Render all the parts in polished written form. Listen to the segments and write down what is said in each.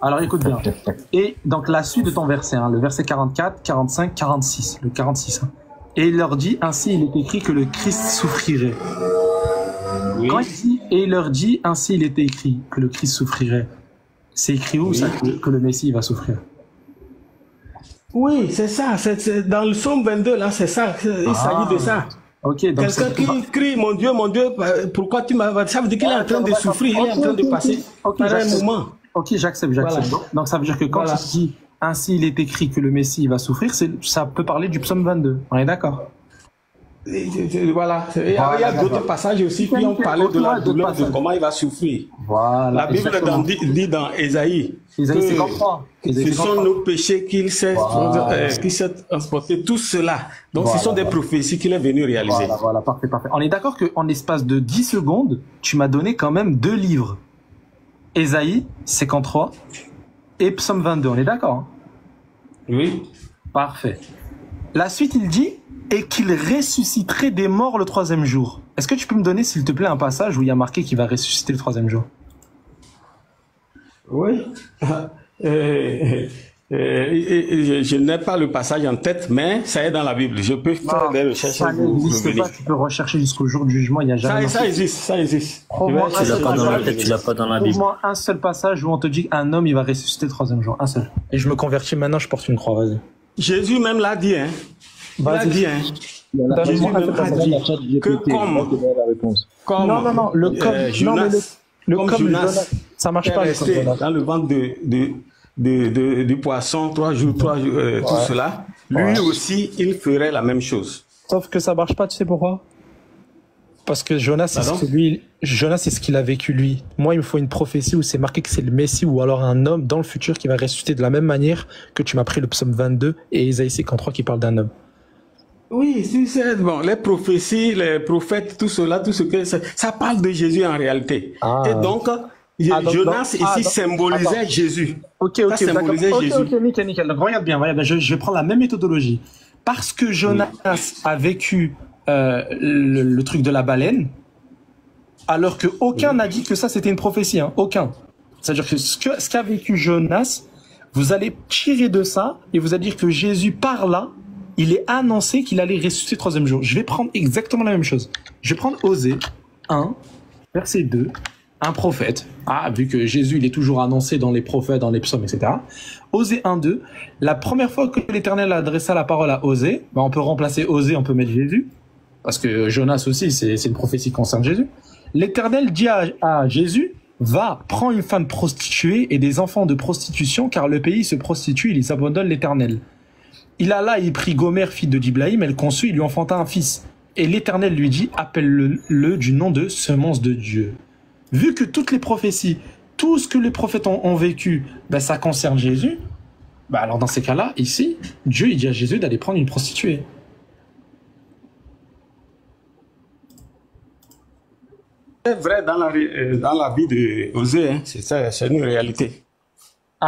Alors écoute bien. Et donc la suite de ton verset, hein, le verset 44, 45, 46, le 46. Hein. Et il leur dit, ainsi il est écrit que le Christ souffrirait. Oui. Quand il dit, et il leur dit, ainsi il était écrit que le Christ souffrirait, c'est écrit où ça, que le Messie va souffrir? Oui, c'est ça. C'est dans le psaume 22, là, c'est ça. Il s'agit de ça. Okay, donc quelqu'un qui crie, mon Dieu, pourquoi tu m'as... Ça veut dire qu'il est en train de souffrir, il est en train de passer par un moment. Ok, j'accepte. Voilà. Donc ça veut dire que quand il dit ainsi il est écrit que le Messie va souffrir, ça peut parler du psaume 22. On est d'accord? Voilà. Il y a d'autres passages aussi qui ont parlé de la douleur, de comment il va souffrir. Voilà. La Bible dit dans Ésaïe que ce sont nos péchés qu'il s'est transporté, tout cela. Donc ce sont des prophéties qu'il est venu réaliser. Voilà, parfait. On est d'accord qu'en l'espace de 10 secondes, tu m'as donné quand même 2 livres. Ésaïe 53 et Psaume 22, on est d'accord, hein? Oui. Parfait. La suite, il dit et qu'il ressusciterait des morts le 3e jour. Est-ce que tu peux me donner, s'il te plaît, un passage où il y a marqué qu'il va ressusciter le 3e jour? Oui. Je n'ai pas le passage en tête, mais ça est dans la Bible. Je peux faire des recherches. Ça n'existe pas, tu peux rechercher jusqu'au jour du jugement, il n'y a jamais... Ça existe. Tu l'as pas dans la tête, tu l'as pas dans la Bible. Trouve-moi un seul passage où on te dit qu'un homme, il va ressusciter le 3e jour. Un seul. Et je me convertis maintenant, je porte une croix, vas-y. Jésus même l'a dit, hein. Il a dit, hein. Jésus même a dit que comme non, le comme Jonas, ça marche pas. Resté dans le ventre du poisson 3 jours, tout cela, lui aussi, il ferait la même chose. Sauf que ça marche pas, tu sais pourquoi? Parce que Jonas, c'est ce qu'il a vécu lui. Moi, il me faut une prophétie où c'est marqué que c'est le Messie ou alors un homme dans le futur qui va ressusciter de la même manière que tu m'as pris le psaume 22 et Ésaïe 53 qui parle d'un homme. Oui, c'est bon. Les prophéties, les prophètes, tout cela, tout ce que ça parle de Jésus en réalité. Et donc, Jonas ici symbolisait Jésus. Ok, nickel. Donc, regarde bien, je vais prendre la même méthodologie. Parce que Jonas a vécu le truc de la baleine, alors que aucun n'a dit que ça c'était une prophétie, hein, aucun. C'est-à-dire que ce qu'a vécu Jonas, vous allez tirer de ça et vous allez dire que Jésus par là, il est annoncé qu'il allait ressusciter le 3e jour. Je vais prendre exactement la même chose. Je vais prendre Osée 1, verset 2, un prophète. Vu que Jésus il est toujours annoncé dans les prophètes, dans les psaumes, etc. Osée 1, 2, la première fois que l'Éternel adressa la parole à Osée, on peut remplacer Osée, on peut mettre Jésus. Parce que Jonas aussi, c'est une prophétie qui concerne Jésus. L'Éternel dit à Jésus, va, prends une femme prostituée et des enfants de prostitution, car le pays se prostitue, il abandonne l'Éternel. Il alla, il prit Gomer, fille de Diblaïm, elle conçut, il lui enfanta un fils. Et l'Éternel lui dit, appelle-le du nom de semence de Dieu. Vu que toutes les prophéties, tout ce que les prophètes ont vécu, ça concerne Jésus, alors dans ces cas-là, ici, Dieu il dit à Jésus d'aller prendre une prostituée. C'est vrai dans la vie de Osée, hein. C'est ça, c'est une réalité.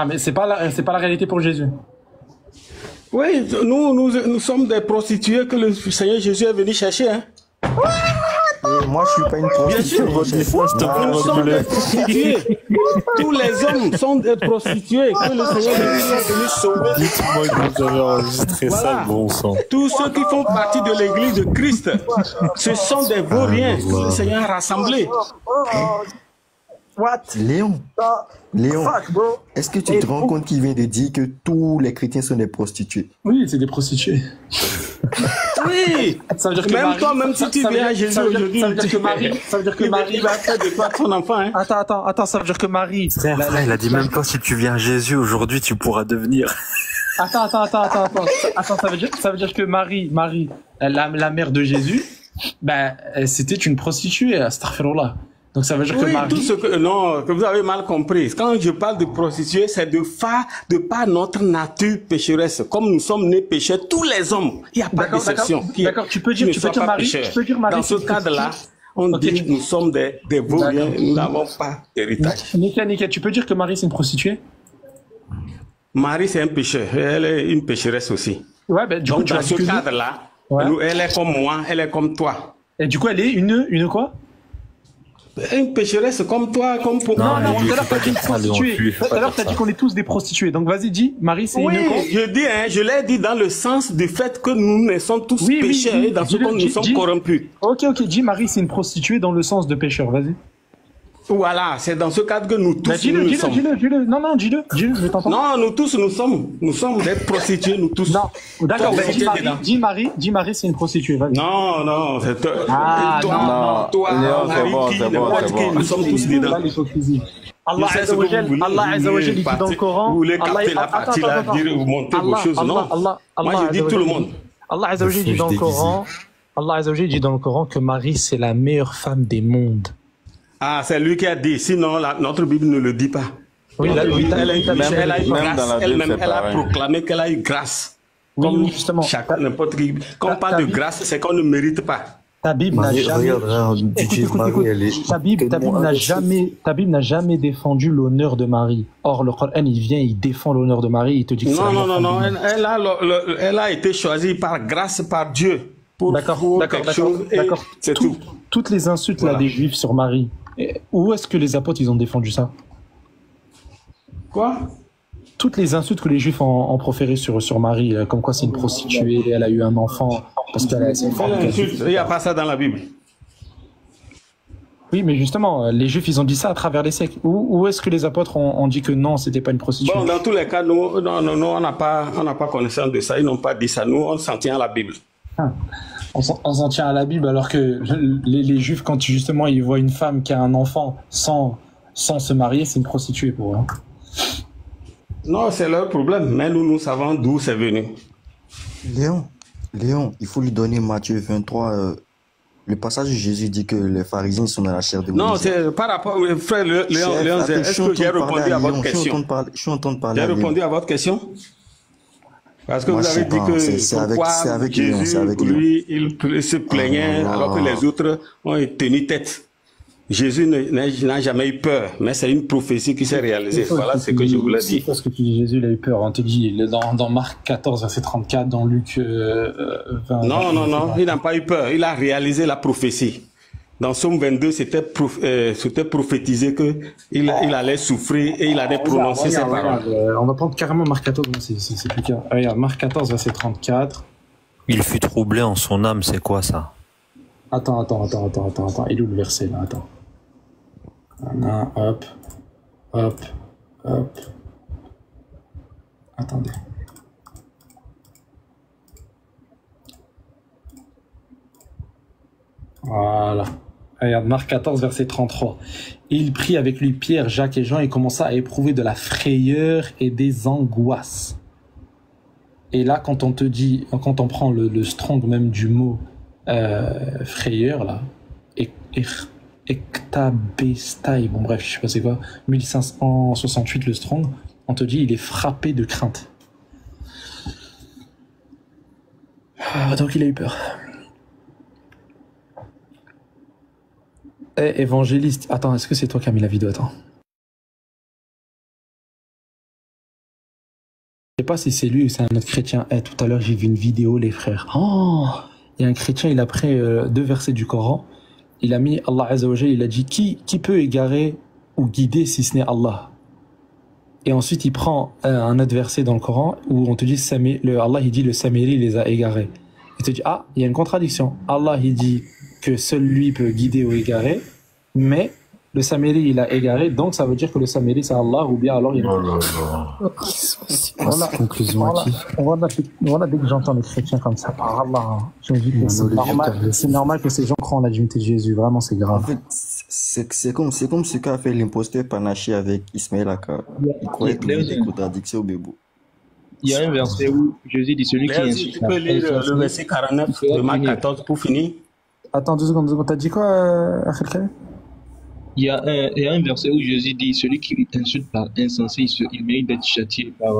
Mais c'est pas la réalité pour Jésus. Oui, nous sommes des prostituées que le Seigneur Jésus est venu chercher, hein. Moi, je suis pas une prostituée. Nous sommes des prostituées. Tous les hommes sont des prostituées que le Seigneur est venu sauver. Dites-moi que vous avez enregistré ça, bon sang. Tous ceux qui font partie de l'Église de Christ, ce sont des vauriens que le Seigneur a rassemblés. Léon, est-ce que tu te rends compte qu'il vient de dire que tous les chrétiens sont des prostituées? Oui, c'est des prostituées. Oui, ça veut dire que même Marie, toi, même si tu viens à Jésus aujourd'hui, ça veut dire que Marie va faire de toi ton enfant. Hein. Attends, ça veut dire que Marie... Frère, il a dit même pas si tu viens à Jésus aujourd'hui, tu pourras devenir... Attends, ça veut dire que Marie, la mère de Jésus, c'était une prostituée, astaghfirullah. Donc ça veut dire que Marie... tout ce que vous avez mal compris. Quand je parle de prostituée, c'est de par notre nature pécheresse. Comme nous sommes nés pécheurs, tous les hommes, il n'y a pas d'exception. D'accord, tu peux dire Marie. Dans ce cadre-là, on dit que nous sommes des vauriens, nous n'avons pas d'héritage. Nickel, tu peux dire que Marie c'est une prostituée? Marie c'est un pécheur, elle est une pécheresse aussi. Donc dans ce cadre-là, elle est comme moi, elle est comme toi. Et du coup elle est une quoi? une pécheresse comme toi, comme pour moi. Non, tout à l'heure, t'as dit une prostituée. Tout à l'heure, t'as dit qu'on est tous des prostituées. Donc, vas-y, dis, Marie, c'est une quoi? Je dis, je l'ai dit dans le sens du fait que nous naissons tous pécheurs et dans ce que nous sommes corrompus. Ok, dis, Marie, c'est une prostituée dans le sens de pécheur, vas-y. Voilà, c'est dans ce cadre que nous tous nous sommes. Dis-le. Non, dis-le, je t'entends. Non, nous tous, nous sommes des prostituées, nous tous. Non, d'accord, dis Marie, c'est une prostituée, vas-y. Non, c'est toi. Toi, nous sommes tous dedans. Allah Azza wa Jalla dit dans le Coran. Vous voulez capter la partie là, dire, vous montez vos choses, non? Moi, je dis tout le monde. Allah Azza wa Jalla dit dans le Coran que Marie, c'est la meilleure femme des mondes. Ah, c'est lui qui a dit, sinon notre Bible ne le dit pas. Oui, elle a eu grâce, elle-même, elle a proclamé qu'elle a eu grâce. Comme justement, chacun, n'importe qui. Quand on parle de grâce, c'est qu'on ne mérite pas. Ta Bible n'a jamais... Ta Bible n'a jamais défendu l'honneur de Marie. Or, le Coran, il vient, il défend l'honneur de Marie, il te dit que non, elle a été choisie par grâce, par Dieu. D'accord. C'est tout. Toutes les insultes là des Juifs sur Marie, où est-ce que les apôtres ils ont défendu ça? Quoi? Toutes les insultes que les Juifs ont proférées sur Marie, comme quoi c'est une prostituée, elle a eu un enfant parce qu'elle a... Il n'y a pas ça dans la Bible. Oui, mais justement, les Juifs ils ont dit ça à travers les siècles. Où est-ce que les apôtres ont dit que non, c'était pas une prostituée? Bon, dans tous les cas, nous on n'a pas connaissance de ça. Ils n'ont pas dit ça. Nous, on s'en tient à la Bible. On s'en tient à la Bible, alors que les Juifs, quand justement ils voient une femme qui a un enfant sans se marier, c'est une prostituée pour eux. Non, c'est leur problème, mais nous savons d'où c'est venu. Léon, il faut lui donner Matthieu 23. Le passage où Jésus dit que les pharisiens sont dans la chair de Moïse. Non, c'est par rapport... Frère Léon, est-ce que j'ai répondu à votre question? Je suis en train de parler. J'ai répondu à votre question? Parce que vous avez dit que Jésus, lui, il se plaignait alors que les autres ont tenu tête. Jésus n'a jamais eu peur, mais c'est une prophétie qui s'est réalisée. Voilà ce que je voulais dire. Parce que tu dis Jésus il a eu peur. On te dit dans Marc 14, verset 34, dans Luc 20... Non, il n'a pas eu peur. Il a réalisé la prophétie. Dans Somme 22, c'était prophétisé qu'il allait souffrir et il allait prononcer ses paroles. On va prendre carrément Marc 14, c'est plus clair. Regarde, Marc 14, verset 34. Il fut troublé en son âme, c'est quoi ça? Attends. Il est où le verset là? Attends. Hop. Attendez. Voilà. Regarde, Marc 14, verset 33. Il prit avec lui Pierre, Jacques et Jean et commença à éprouver de la frayeur et des angoisses. Et là, quand on prend le strong même du mot frayeur, là, ektabestai, bon bref, je sais pas c'est quoi, 1568 le strong, on te dit il est frappé de crainte. Donc il a eu peur. Évangéliste, attends, est-ce que c'est toi qui as mis la vidéo? Attends. Je sais pas si c'est lui ou c'est un autre chrétien. Tout à l'heure j'ai vu une vidéo, les frères. Oh, il y a un chrétien, il a pris 2 versets du Coran. Il a mis Allah Azza wa Jalla, il a dit qui peut égarer ou guider si ce n'est Allah. Et ensuite il prend un autre verset dans le Coran où on te dit Allah il dit le Saméri les a égarés. Il te dit il y a une contradiction. Allah il dit que seul lui peut guider ou égarer, mais le Saméri il a égaré, donc ça veut dire que le Saméri c'est Allah, ou bien alors il y a voilà, dès que j'entends les chrétiens comme ça, par Allah, je me dis que c'est normal que ces gens croient en la divinité de Jésus, vraiment c'est grave. En fait, c'est comme ce qu'a fait l'imposteur Panaché avec Ismaël Aka. Il croyait trouver des contradictions au bébou. Il y a un verset où Jésus dit celui qui insulte. Tu peux lire le verset 49 de Marc 14 pour finir. Attends 2 secondes, t'as dit quoi, Akhel? Il y a un verset où Jésus dit celui qui insulte par insensé, il mérite d'être châtié par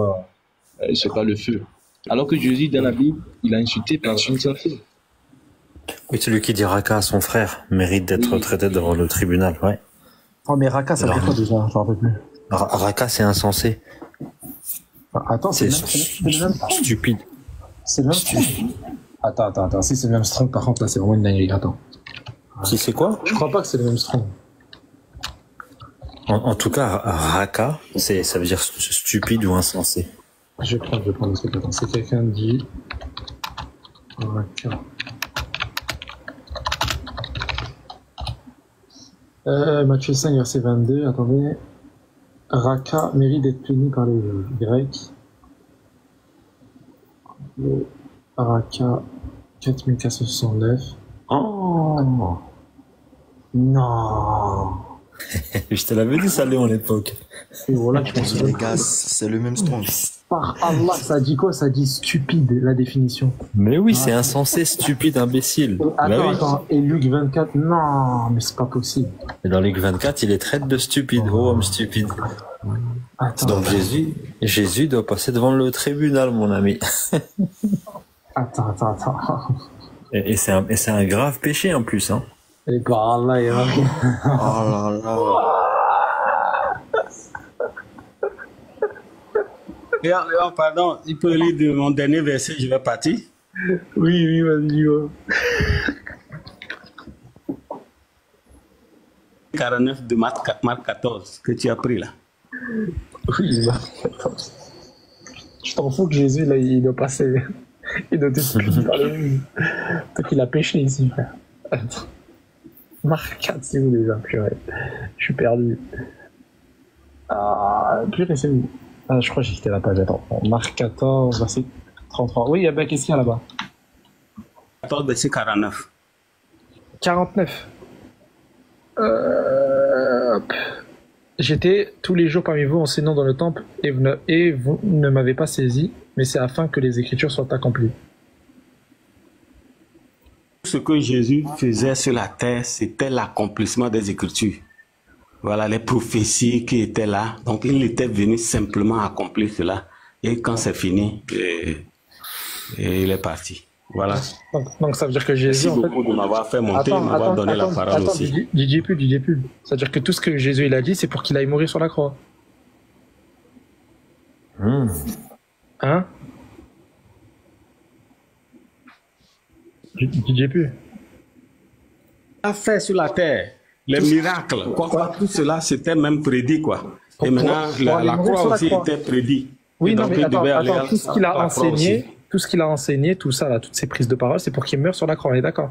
le feu. Alors que Jésus, dans la Bible, il a insulté par insensé. Oui, celui qui dit Raka à son frère mérite d'être traité devant le tribunal, ouais. Oh, mais Raka, ça veut dire quoi déjà? J'en rappelle plus. Raka, c'est insensé. Attends, c'est stupide. C'est le même strong. Attends. Si c'est le même strong, par contre, là, c'est vraiment une dinguerie. Attends. Si c'est quoi? Je crois pas que c'est le même strong. En tout cas, Raka, ça veut dire stupide ou insensé. Je vais prendre le truc. Attends, c'est quelqu'un dit... Raka. Matthieu 5, verset 22, attendez. Raka mérite d'être puni par les Grecs. Raka 4469. Oh non. Je te l'avais dit ça, Léon, à l'époque. Et voilà, tu penses les gars, c'est le même strong. Par Allah, ça dit quoi? Ça dit stupide, la définition. Mais oui, c'est insensé, stupide, imbécile. Attends, et Luc 24, non, mais c'est pas possible. Et dans Luc 24, il les traite de stupide, gros homme stupide. Attends, donc Jésus doit passer devant le tribunal, mon ami. Attends. Et c'est un grave péché en plus, hein. Et par Allah, il y a oh là là. Léon, pardon, il peut lire de mon dernier verset, je vais partir. Oui, vas-y. 49 de Marc 14, que tu as pris là. Oui, je t'en fous que Jésus, là, il doit passer. Il doit être puni par le... Toi qu'il a péché ici, frère. Attends. Marc 4, c'est où déjà, purée. Je suis perdu. Ah, purée, c'est où? Ah, je crois que j'étais à la page. Attends. Marc 14, verset 33. Oui, qu'est-ce qu'il y a là-bas? 14, verset 49. 49. J'étais tous les jours parmi vous enseignant dans le temple et vous ne m'avez pas saisi, mais c'est afin que les Écritures soient accomplies. Ce que Jésus faisait sur la terre, c'était l'accomplissement des Écritures. Voilà, les prophéties qui étaient là. Donc, il était venu simplement accomplir cela. Et quand c'est fini, il est parti. Voilà. Donc ça veut dire que Jésus... Merci beaucoup de m'avoir fait monter, de m'avoir donné la parole aussi. DJ Pub. C'est-à-dire que tout ce que Jésus il a dit, c'est pour qu'il aille mourir sur la croix. Hein? DJ Pub. A fait sur la terre, les miracles, tout cela, c'était même prédit, quoi. Et maintenant, la croix aussi était prédit. Oui, non, mais attends, tout ce qu'il a enseigné... Tout ce qu'il a enseigné, tout ça, là, toutes ces prises de parole, c'est pour qu'il meure sur la croix, on est d'accord?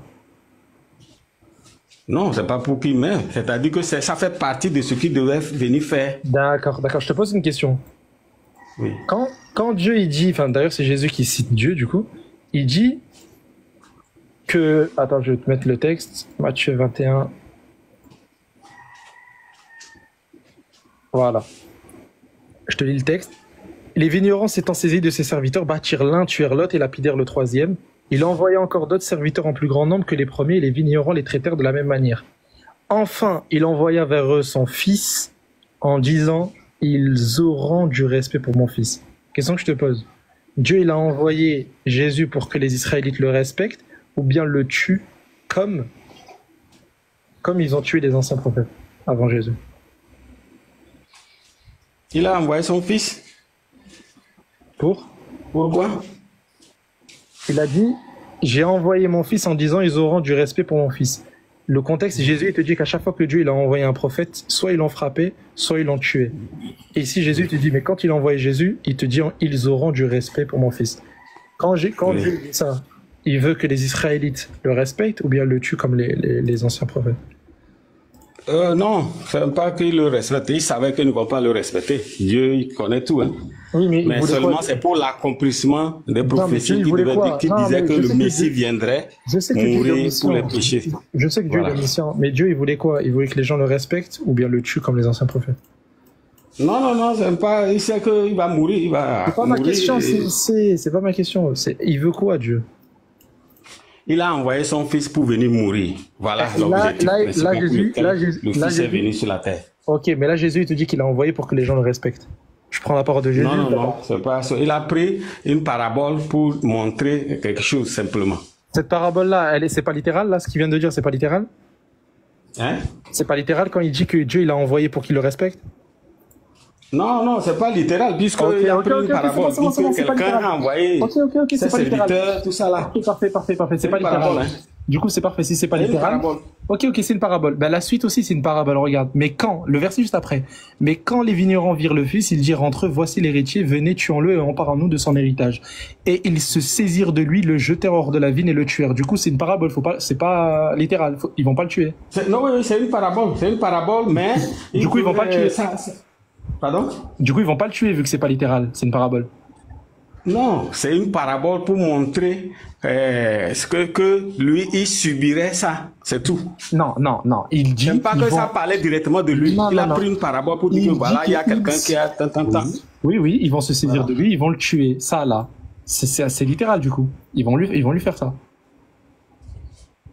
Non, c'est pas pour qu'il meure. C'est-à-dire que ça fait partie de ce qu'il devait venir faire. D'accord. Je te pose une question. Oui. Quand Dieu, il dit, enfin d'ailleurs c'est Jésus qui cite Dieu, du coup, il dit que... Attends, je vais te mettre le texte. Matthieu 21. Voilà. Je te lis le texte. Les vignerons s'étant saisis de ses serviteurs, battirent l'un, tuèrent l'autre et lapidèrent le troisième. Il envoya encore d'autres serviteurs en plus grand nombre que les premiers, et les vignerons les traitèrent de la même manière. Enfin, il envoya vers eux son fils, en disant « Ils auront du respect pour mon fils ». Question que je te pose. Dieu, il a envoyé Jésus pour que les Israélites le respectent, ou bien le tuent comme ils ont tué les anciens prophètes avant Jésus. Il a envoyé son fils. Pourquoi? Il a dit, j'ai envoyé mon fils en disant, ils auront du respect pour mon fils. Le contexte, Jésus, il te dit qu'à chaque fois que Dieu il a envoyé un prophète, soit ils l'ont frappé, soit ils l'ont tué. Et ici, Jésus te dit, mais quand il a envoyé Jésus, il te dit, ils auront du respect pour mon fils. Quand Dieu dit ça, il veut que les Israélites le respectent ou bien le tuent comme les anciens prophètes? Non, c'est pas qu'il le respecte. Il savait qu'ils ne vont pas le respecter. Dieu, il connaît tout. Hein. Oui, mais seulement c'est pour l'accomplissement des prophéties qui disaient que le Messie viendrait mourir pour les péchés. Je sais que Dieu est omniscient, mais Dieu, il voulait quoi? Il voulait que les gens le respectent ou bien le tuent comme les anciens prophètes? Non, c'est pas. Il sait qu'il va mourir. Il va c'est pas mourir ma question, c'est pas ma question. Il veut quoi, Dieu? Il a envoyé son fils pour venir mourir. Voilà l'objectif. Le fils est venu sur la terre. Ok, mais là, Jésus, il te dit qu'il a envoyé pour que les gens le respectent. Je prends la parole de Jésus. Non, c'est pas ça. Il a pris une parabole pour montrer quelque chose, simplement. Cette parabole-là, c'est pas littéral, là, ce qu'il vient de dire, c'est pas littéral? Hein? C'est pas littéral quand il dit que Dieu, il a envoyé pour qu'il le respecte? Non, c'est pas littéral, puisqu'il a pris une parabole, puisque quelqu'un a envoyé ses serviteurs, tout ça là. Parfait, c'est pas littéral. Du coup, c'est parfait, si c'est pas littéral. Ok, c'est une parabole. Ben, la suite aussi, c'est une parabole, regarde. Mais quand, le verset juste après, mais quand les vignerons virent le fils, ils dirent entre eux, voici l'héritier, venez, tuons-le et emparons-nous de son héritage. Et ils se saisirent de lui, le jetèrent hors de la vigne et le tuèrent. Du coup, c'est une parabole, c'est pas littéral, ils vont pas le tuer. Non, oui, c'est une parabole, mais... Du coup, ils vont pas le tuer. Pardon? Du coup, ils vont pas le tuer vu que c'est pas littéral, c'est une parabole. Non, c'est une parabole pour montrer que lui, il subirait ça, c'est tout. Non, il dit... J'aime pas que ça parlait directement de lui. Il a pris une parabole pour dire que voilà, il y a quelqu'un qui a tant. Oui, ils vont se saisir de lui, ils vont le tuer. Ça, là, c'est assez littéral, du coup. Ils vont lui faire ça.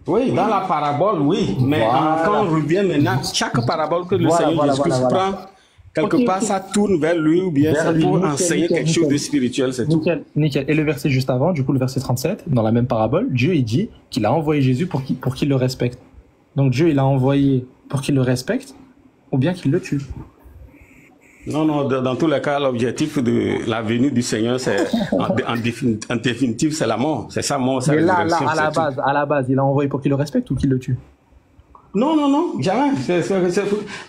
Oui, dans la parabole, oui. Mais quand on revient maintenant, chaque parabole que le Seigneur Jésus-Christ prend... Quelque part, ça tourne vers lui ou bien c'est pour enseigner quelque chose de spirituel, c'est tout. Nickel. Et le verset juste avant, du coup, le verset 37, dans la même parabole, Dieu, il dit qu'il a envoyé Jésus pour qu'il le respecte. Donc Dieu, il a envoyé pour qu'il le respecte ou bien qu'il le tue. Non, dans tous les cas, l'objectif de la venue du Seigneur, c'est en définitive, c'est la mort. C'est sa mort, sa résurrection. Là, à la base, il a envoyé pour qu'il le respecte ou qu'il le tue? Non, jamais.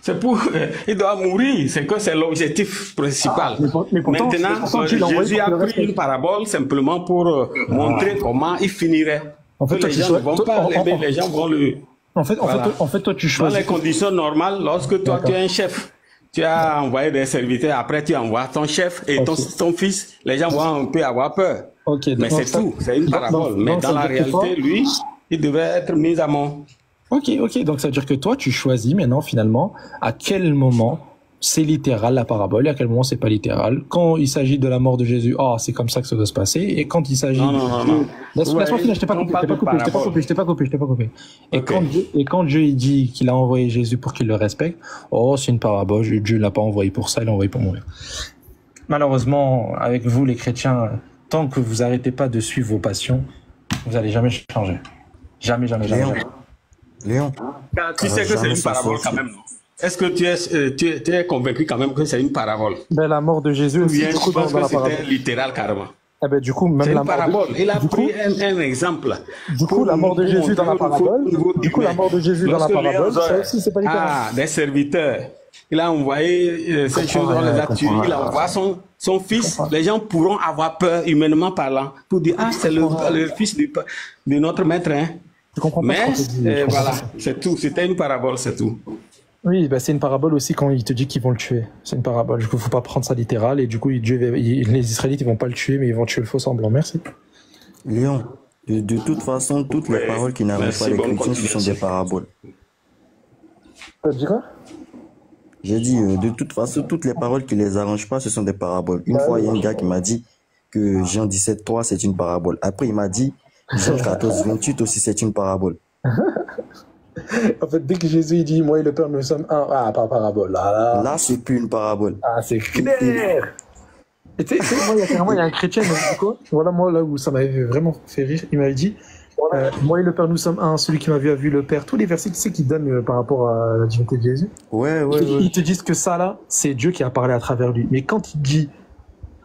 C'est pour... il doit mourir. C'est l'objectif principal. Mais pourtant, maintenant, Jésus a pris une parabole simplement pour montrer comment il finirait. En fait, les gens ne vont pas l'aimer, les gens vont le... En fait, toi, tu choisis... Dans les conditions normales, lorsque toi, tu es un chef, tu as envoyé des serviteurs, après tu envoies ton chef et ton fils, les gens vont un peu avoir peur. Mais c'est tout, c'est une parabole. Mais dans la réalité, lui, il devait être mis à mort. Ok, donc ça veut dire que toi, tu choisis maintenant, finalement, à quel moment c'est littéral la parabole et à quel moment c'est pas littéral. Quand il s'agit de la mort de Jésus, c'est comme ça que ça doit se passer. Et quand il s'agit... Non. Laisse-moi finir, je t'ai pas coupé. Et quand Dieu il dit qu'il a envoyé Jésus pour qu'il le respecte, c'est une parabole, Dieu l'a pas envoyé pour ça, il l'a envoyé pour mourir. Malheureusement, avec vous les chrétiens, tant que vous arrêtez pas de suivre vos passions, vous allez jamais changer. Jamais. Léon. Tu sais que c'est une parabole quand même, non? Est-ce que tu es convaincu quand même que c'est une parabole? La mort de Jésus aussi. Je pense que c'était littéral carrément. Du coup, même c'est une parabole. Il a pris un exemple. Du coup, la mort de Jésus dans la parabole. Ça aussi, c'est pas littéral. Des serviteurs. Il a envoyé ces choses, on les a tués. Il envoie son fils. Les gens pourront avoir peur, humainement parlant, pour dire c'est le fils de notre maître. Mais voilà, c'est tout. C'était une parabole, c'est tout. Oui, c'est une parabole aussi quand il te dit qu'ils vont le tuer. C'est une parabole. Du coup, faut pas prendre ça littéral. Et du coup, les Israélites, ils vont pas le tuer, mais ils vont tuer le faux semblant. Merci. Léon, de toute façon, toutes les paroles qui n'arrivent pas les chrétiens, ce sont des paraboles. Tu dis quoi? J'ai dit, de toute façon, toutes les paroles qui les arrangent pas, ce sont des paraboles. Une fois, il y a un gars qui m'a dit que Jean 17:3, c'est une parabole. Après, il m'a dit Jean 14:28 aussi, c'est une parabole. En fait, dès que Jésus dit, moi et le Père, nous sommes un. Pas parabole. Là, c'est plus une parabole. C'est clair. Et tu sais, moi, il y a un chrétien, voilà, moi, là où ça m'avait vraiment fait rire, il m'avait dit, moi et le Père, nous sommes un, celui qui m'a vu a vu le Père. Tous les versets, tu sais, qu'ils donnent par rapport à la divinité de Jésus. Ouais. Ils te disent que ça, là, c'est Dieu qui a parlé à travers lui. Mais quand il dit,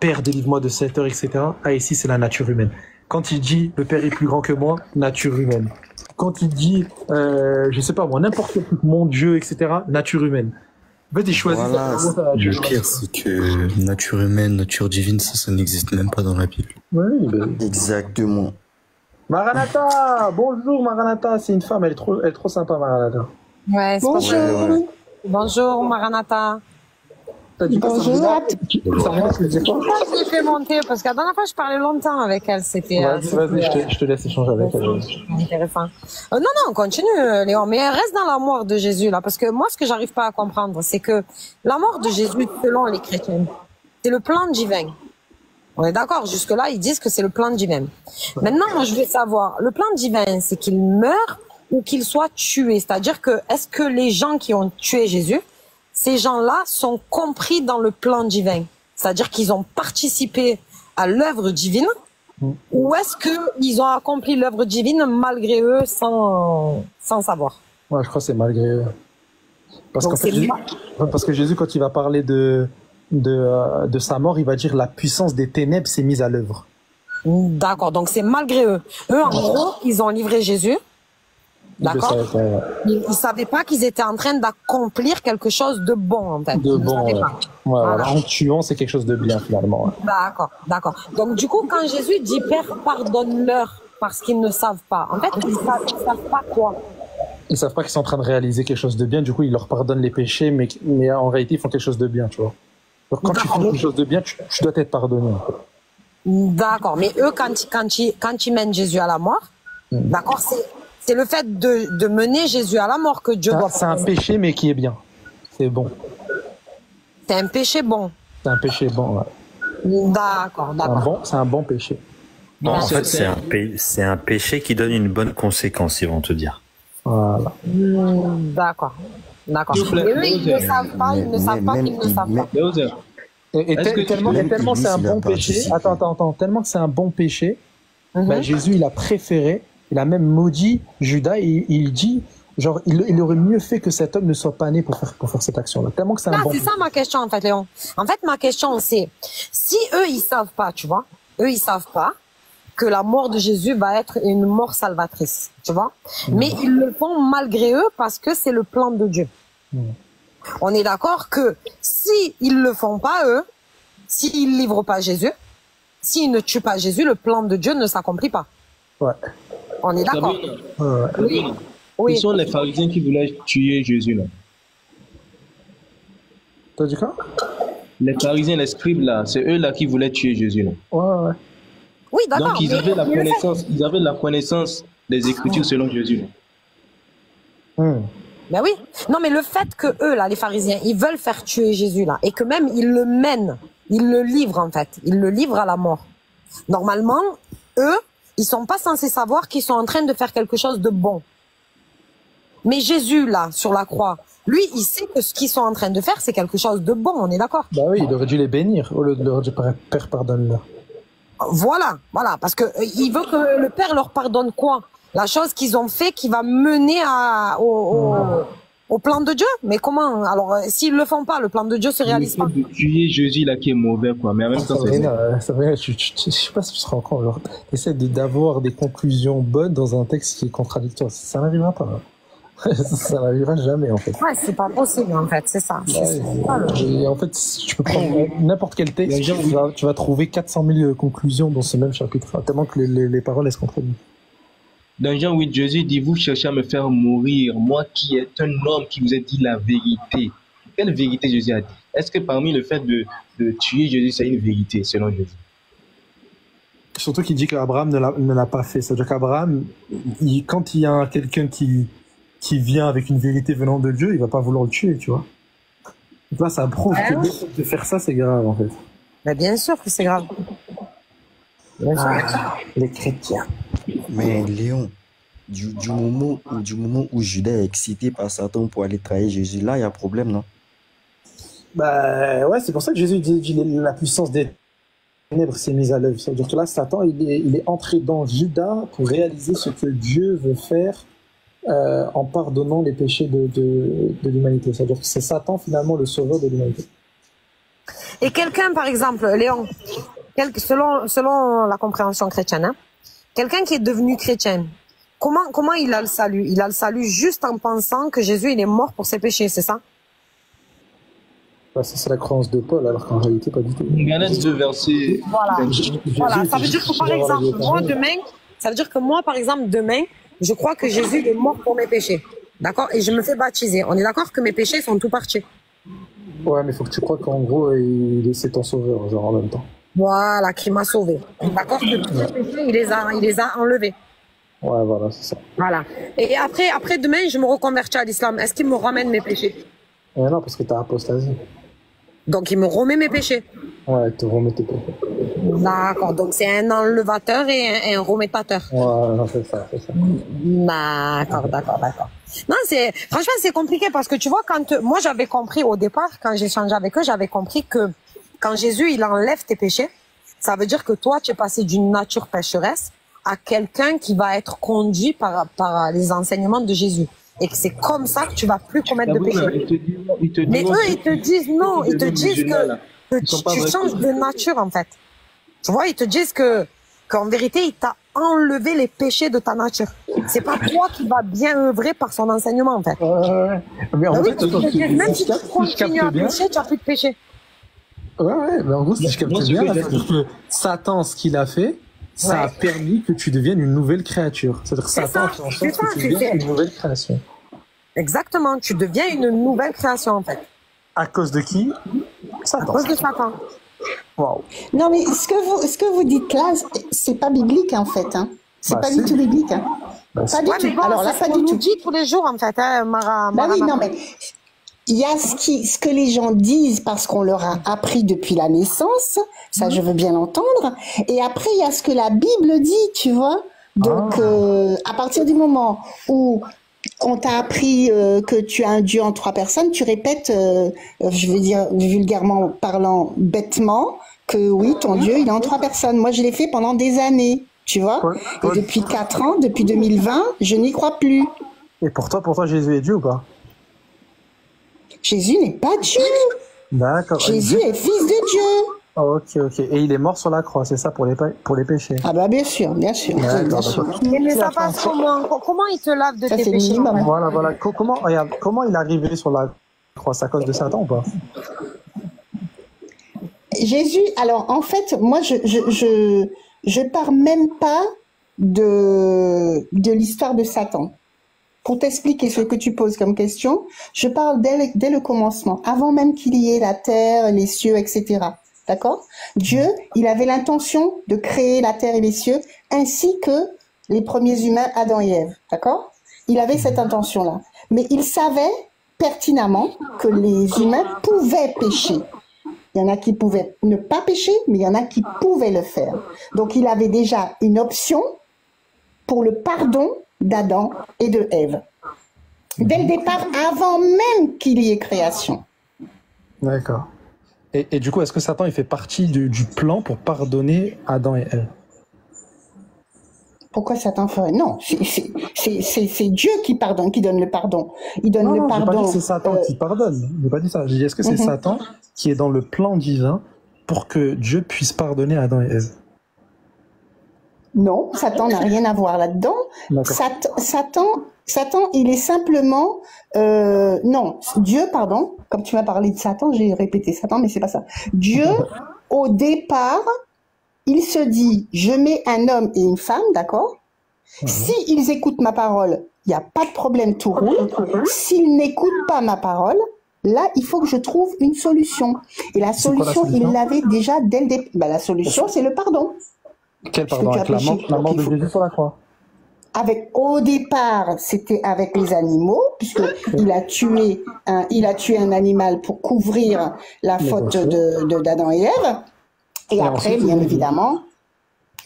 Père, délivre-moi de cette heure, etc., ici, c'est la nature humaine. Quand il dit, le Père est plus grand que moi, nature humaine. Quand il dit, je sais pas moi, n'importe quel truc, mon Dieu, etc., nature humaine. En fait, il choisit ça. Le pire, c'est que nature humaine, nature divine, ça n'existe même pas dans la Bible. Oui, Exactement. Maranatha, bonjour Maranatha, c'est une femme, elle est trop sympa Maranatha. Ouais, c'est bonjour. Ouais. Bonjour Maranatha. Bonjour. Pourquoi je l'ai fait monter? Parce que la dernière fois, je parlais longtemps avec elle. C'était. Vas-y, je te laisse échanger avec elle. Intéressant. Non, continue, Léon. Mais reste dans la mort de Jésus, là. Parce que moi, ce que j'arrive pas à comprendre, c'est que la mort de Jésus, selon les chrétiens, c'est le plan divin. On est d'accord? Jusque-là, ils disent que c'est le plan divin. Maintenant, moi, je veux savoir, le plan divin, c'est qu'il meure ou qu'il soit tué. C'est-à-dire que, est-ce que les gens qui ont tué Jésus, ces gens-là sont compris dans le plan divin, c'est-à-dire qu'ils ont participé à l'œuvre divine, ou est-ce qu'ils ont accompli l'œuvre divine malgré eux sans savoir? Ouais, je crois que c'est malgré eux. Parce que Jésus, quand il va parler de sa mort, il va dire la puissance des ténèbres s'est mise à l'œuvre. D'accord, donc c'est malgré eux. Eux, en gros, ils ont livré Jésus. D'accord. Ils ne savaient pas qu'ils étaient en train d'accomplir quelque chose de bon, en fait. De bon, voilà. En tuant, c'est quelque chose de bien, finalement. Ouais. D'accord, d'accord. Donc, du coup, quand Jésus dit « Père, pardonne-leur parce qu'ils ne savent pas », en fait, ils ne savent pas quoi. Ils savent pas qu'ils sont en train de réaliser quelque chose de bien, du coup, ils leur pardonnent les péchés, mais en réalité, ils font quelque chose de bien, tu vois. Donc, quand tu fais quelque chose de bien, tu dois être pardonné. En fait. D'accord, mais eux, quand ils mènent Jésus à la mort, d'accord, c'est le fait de mener Jésus à la mort que Dieu doit... C'est un péché, mais qui est bien. C'est bon. C'est un péché bon. C'est un péché bon, ouais. D'accord, d'accord. C'est un bon péché. Non, en fait, c'est un péché qui donne une bonne conséquence, ils vont te dire. Voilà. D'accord, d'accord. Mais eux, ils ne savent pas, ils ne savent pas qu'ils ne savent pas. Et tellement c'est un bon péché. Attends. Tellement que c'est un bon péché, bah, Jésus, il a préféré, il a même maudit Judas et il dit, genre, il aurait mieux fait que cet homme ne soit pas né pour faire cette action-là. Tellement que c'est un bon péché. C'est ça ma question, en fait, Léon. En fait, ma question, c'est, si eux, ils savent pas, tu vois, eux, ils savent pas que la mort de Jésus va être une mort salvatrice, tu vois. Mais ils le font malgré eux parce que c'est le plan de Dieu. On est d'accord que si ils le font pas eux, s'ils livrent pas Jésus, s'ils ne tuent pas Jésus, le plan de Dieu ne s'accomplit pas. Ouais. On est d'accord. Oui. Qui sont les pharisiens qui voulaient tuer Jésus là? T'as dit quoi? Les pharisiens, les scribes là, c'est eux là qui voulaient tuer Jésus là. Ouais. Oui, d'accord. Donc ils avaient la connaissance des Écritures selon Jésus là. Ben oui. Non, mais le fait que eux, là, les pharisiens, ils veulent faire tuer Jésus, là, et que même ils le mènent, ils le livrent, en fait. Ils le livrent à la mort. Normalement, eux, ils sont pas censés savoir qu'ils sont en train de faire quelque chose de bon. Mais Jésus, là, sur la croix, lui, il sait que ce qu'ils sont en train de faire, c'est quelque chose de bon, on est d'accord? Bah oui, il aurait dû les bénir, au lieu de leur dire « Père, pardonne-leur ». Voilà, parce que il veut que le Père leur pardonne quoi? La chose qu'ils ont fait qui va mener au plan de Dieu. Mais comment? Alors, s'ils le font pas, le plan de Dieu se réalise pas. Le fait de tuer Jésus là qui est mauvais, quoi. Mais en même temps, c'est vrai, je sais pas si tu te rends compte. Genre, essaie d'avoir des conclusions bonnes dans un texte qui est contradictoire. Ça n'arrivera pas. Ça n'arrivera jamais, en fait. Ouais, c'est pas possible, en fait, c'est ça. Et en fait, tu peux prendre n'importe quel texte, tu vas trouver 400 000 conclusions dans ce même chapitre, tellement que les paroles, elles se contredisent. Dans Jean 8, Jésus dit, vous cherchez à me faire mourir, moi qui est un homme qui vous a dit la vérité. Quelle vérité Jésus a dit? Est-ce que parmi le fait de tuer Jésus, c'est une vérité selon Jésus? Surtout qu'il dit qu'Abraham ne l'a pas fait. C'est-à-dire qu'Abraham, quand il y a quelqu'un qui vient avec une vérité venant de Dieu, il va pas vouloir le tuer, tu vois. Donc là, ça prouve que de faire ça, c'est grave, en fait. Mais bien sûr que c'est grave. Les chrétiens. Mais Léon, du moment où Judas est excité par Satan pour aller trahir Jésus, là, il y a problème, non? Bah ouais, c'est pour ça que Jésus dit la puissance des ténèbres s'est mise à l'œuvre. C'est-à-dire que là, Satan, il est entré dans Judas pour réaliser ce que Dieu veut faire en pardonnant les péchés de l'humanité. C'est-à-dire que c'est Satan, finalement, le sauveur de l'humanité. Et quelqu'un, par exemple, Léon, selon la compréhension chrétienne, hein, quelqu'un qui est devenu chrétien, comment il a le salut? Il a le salut juste en pensant que Jésus, il est mort pour ses péchés, c'est ça? Bah, ça, c'est la croyance de Paul, alors qu'en réalité, pas du tout. Il y en a deux versets. Voilà, ça veut dire que, par exemple, moi, par exemple, demain, je crois que Jésus est mort pour mes péchés. D'accord? Et je me fais baptiser. On est d'accord que mes péchés sont tout partis. Ouais, mais il faut que tu crois qu'en gros, c'est ton sauveur, genre en même temps. Voilà, qui m'a sauvé. D'accord? Que tous mes péchés, il les a enlevés. Ouais, voilà, c'est ça. Voilà. Et après demain, je me reconvertis à l'islam. Est-ce qu'il me ramène mes péchés? Non, parce que t'as apostasie. Donc, il me remet mes péchés. Ouais, il te remet tes péchés. D'accord. Donc, c'est un enlevateur et un remettateur. Ouais, non, c'est ça. D'accord. Non, franchement, c'est compliqué parce que tu vois, moi, j'avais compris au départ, quand j'échangeais avec eux, j'avais compris que quand Jésus, il enlève tes péchés, ça veut dire que toi, tu es passé d'une nature pécheresse à quelqu'un qui va être conduit par les enseignements de Jésus. Et que c'est comme ça que tu vas plus commettre de péché. Mais eux, ils te disent non, ils te disent que tu changes de nature, en fait. Tu vois, ils te disent qu'en vérité, il t'a enlever les péchés de ta nature. C'est pas toi qui vas bien œuvrer par son enseignement, en fait. Mais en fait, même si tu continues à pécher, tu n'as plus de péché. Ouais, mais en gros, si je capte bien, Satan, ce qu'il a fait, ça a permis que tu deviennes une nouvelle créature. C'est-à-dire que Satan a fait en sorte que tu deviennes une nouvelle création. Exactement, tu deviens une nouvelle création, en fait. À cause de qui? Satan. À cause de Satan. Wow. Non, mais ce que vous dites là, c'est pas biblique, en fait. Hein. C'est pas du tout biblique. Hein. Pas du tout. Bon, alors là, pas du tout. Dit tous les jours, en fait, hein, Mara. Oui, non, mais il y a ce que les gens disent parce qu'on leur a appris depuis la naissance. Ça, je veux bien l'entendre. Et après, il y a ce que la Bible dit, tu vois. Donc, à partir du moment où on t'a appris que tu as un Dieu en 3 personnes, tu répètes, je vais dire vulgairement parlant, bêtement, que oui, ton Dieu, il est en 3 personnes. Moi, je l'ai fait pendant des années, tu vois. Et depuis 4 ans, depuis 2020, je n'y crois plus. Et pour toi, Jésus est Dieu ou pas? Jésus n'est pas Dieu. D'accord. Jésus est fils de Dieu. Ok. Et il est mort sur la croix, c'est ça, pour les péchés? Ah bah bien sûr. Mais ça passe comment il te lave de tes péchés? Voilà. Comment il est arrivé sur la croix? C'est à cause de Satan ou pas? Jésus, alors en fait, moi je pars même pas de l'histoire de Satan. Pour t'expliquer ce que tu poses comme question, je parle dès le commencement, avant même qu'il y ait la terre, les cieux, etc. D'accord? Dieu, il avait l'intention de créer la terre et les cieux, ainsi que les premiers humains, Adam et Ève. D'accord? Il avait cette intention-là. Mais il savait pertinemment que les humains pouvaient pécher. Il y en a qui pouvaient ne pas pécher, mais il y en a qui pouvaient le faire. Donc il avait déjà une option pour le pardon d'Adam et de Ève. Dès le départ, avant même qu'il y ait création. D'accord. Et du coup, est-ce que Satan il fait partie du plan pour pardonner Adam et Ève? Pourquoi Satan ferait? Non, c'est Dieu qui pardonne, qui donne le pardon. Il donne le pardon. Je n'ai pas dit que c'est Satan qui pardonne. Je n'ai pas dit ça. J'ai dit, est-ce que c'est Satan qui est dans le plan divin pour que Dieu puisse pardonner Adam et Ève? Non, Satan n'a rien à voir là-dedans. Satan, il est simplement... non, Dieu, pardon, comme tu m'as parlé de Satan, j'ai répété Satan, mais c'est pas ça. Dieu, au départ, il se dit, je mets un homme et une femme, d'accord? S'ils écoutent ma parole, il n'y a pas de problème, tout roule. S'ils n'écoutent pas ma parole, là, il faut que je trouve une solution. Et la solution, il l'avait déjà dès le départ. La solution, c'est le pardon. Quel pardon? Avec la mort de Jésus sur la croix? Au départ, c'était avec les animaux, puisqu'il a tué un animal pour couvrir la faute d'Adam et Ève. Et après, bien évidemment,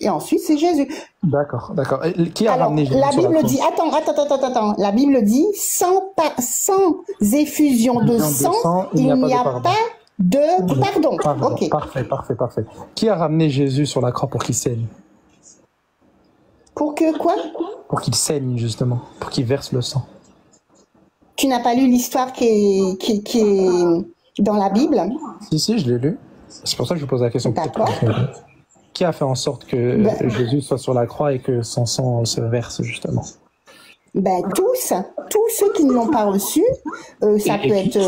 et ensuite, c'est Jésus. D'accord. Qui a ramené Jésus la sur Bible la croix? dit, attends. La Bible dit, sans effusion de sang, il n'y a pas de pardon. Ok. Parfait. Qui a ramené Jésus sur la croix pour qu'il saigne? Pour que quoi? Pour qu'il saigne, justement. Pour qu'il verse le sang. Tu n'as pas lu l'histoire qui est dans la Bible? Si, je l'ai lu. C'est pour ça que je vous pose la question. D'accord. Qui a fait en sorte que Jésus soit sur la croix et que son sang se verse, justement? Tous ceux qui ne l'ont pas reçu, ça peut être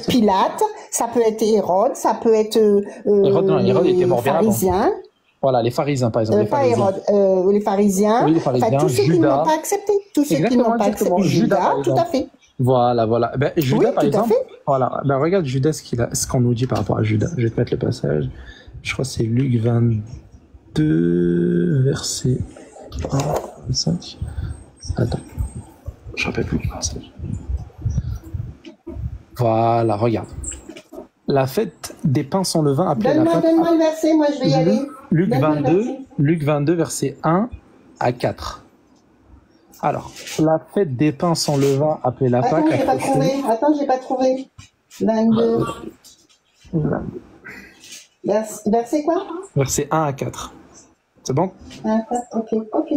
Pilate, ça peut être Hérode, ça peut être Hérode était mort bien avant. Pharisiens. Voilà, les pharisiens, par exemple. Pas Hérode, les pharisiens. Oui, les pharisiens, tous ceux qui ne l'ont pas accepté. Tous ceux qui n'ont pas accepté. Judas, tout à fait. Voilà. Judas, par exemple. Voilà. Regarde Judas, ce qu'on nous dit par rapport à Judas. Je vais te mettre le passage. Je crois que c'est Luc 22, verset 1, 25. Attends. Je ne rappelle plus du passage. Voilà, regarde. La fête des pains sans levain appelée la Pâque. Donne-moi le verset, moi je vais y aller. Luc 22, versets 1 à 4. Alors, la fête des pains sans levain appelée la Pâque. Attends, j'ai pas trouvé. 22. Verset quoi? Verset 1 à 4. C'est bon? Ok,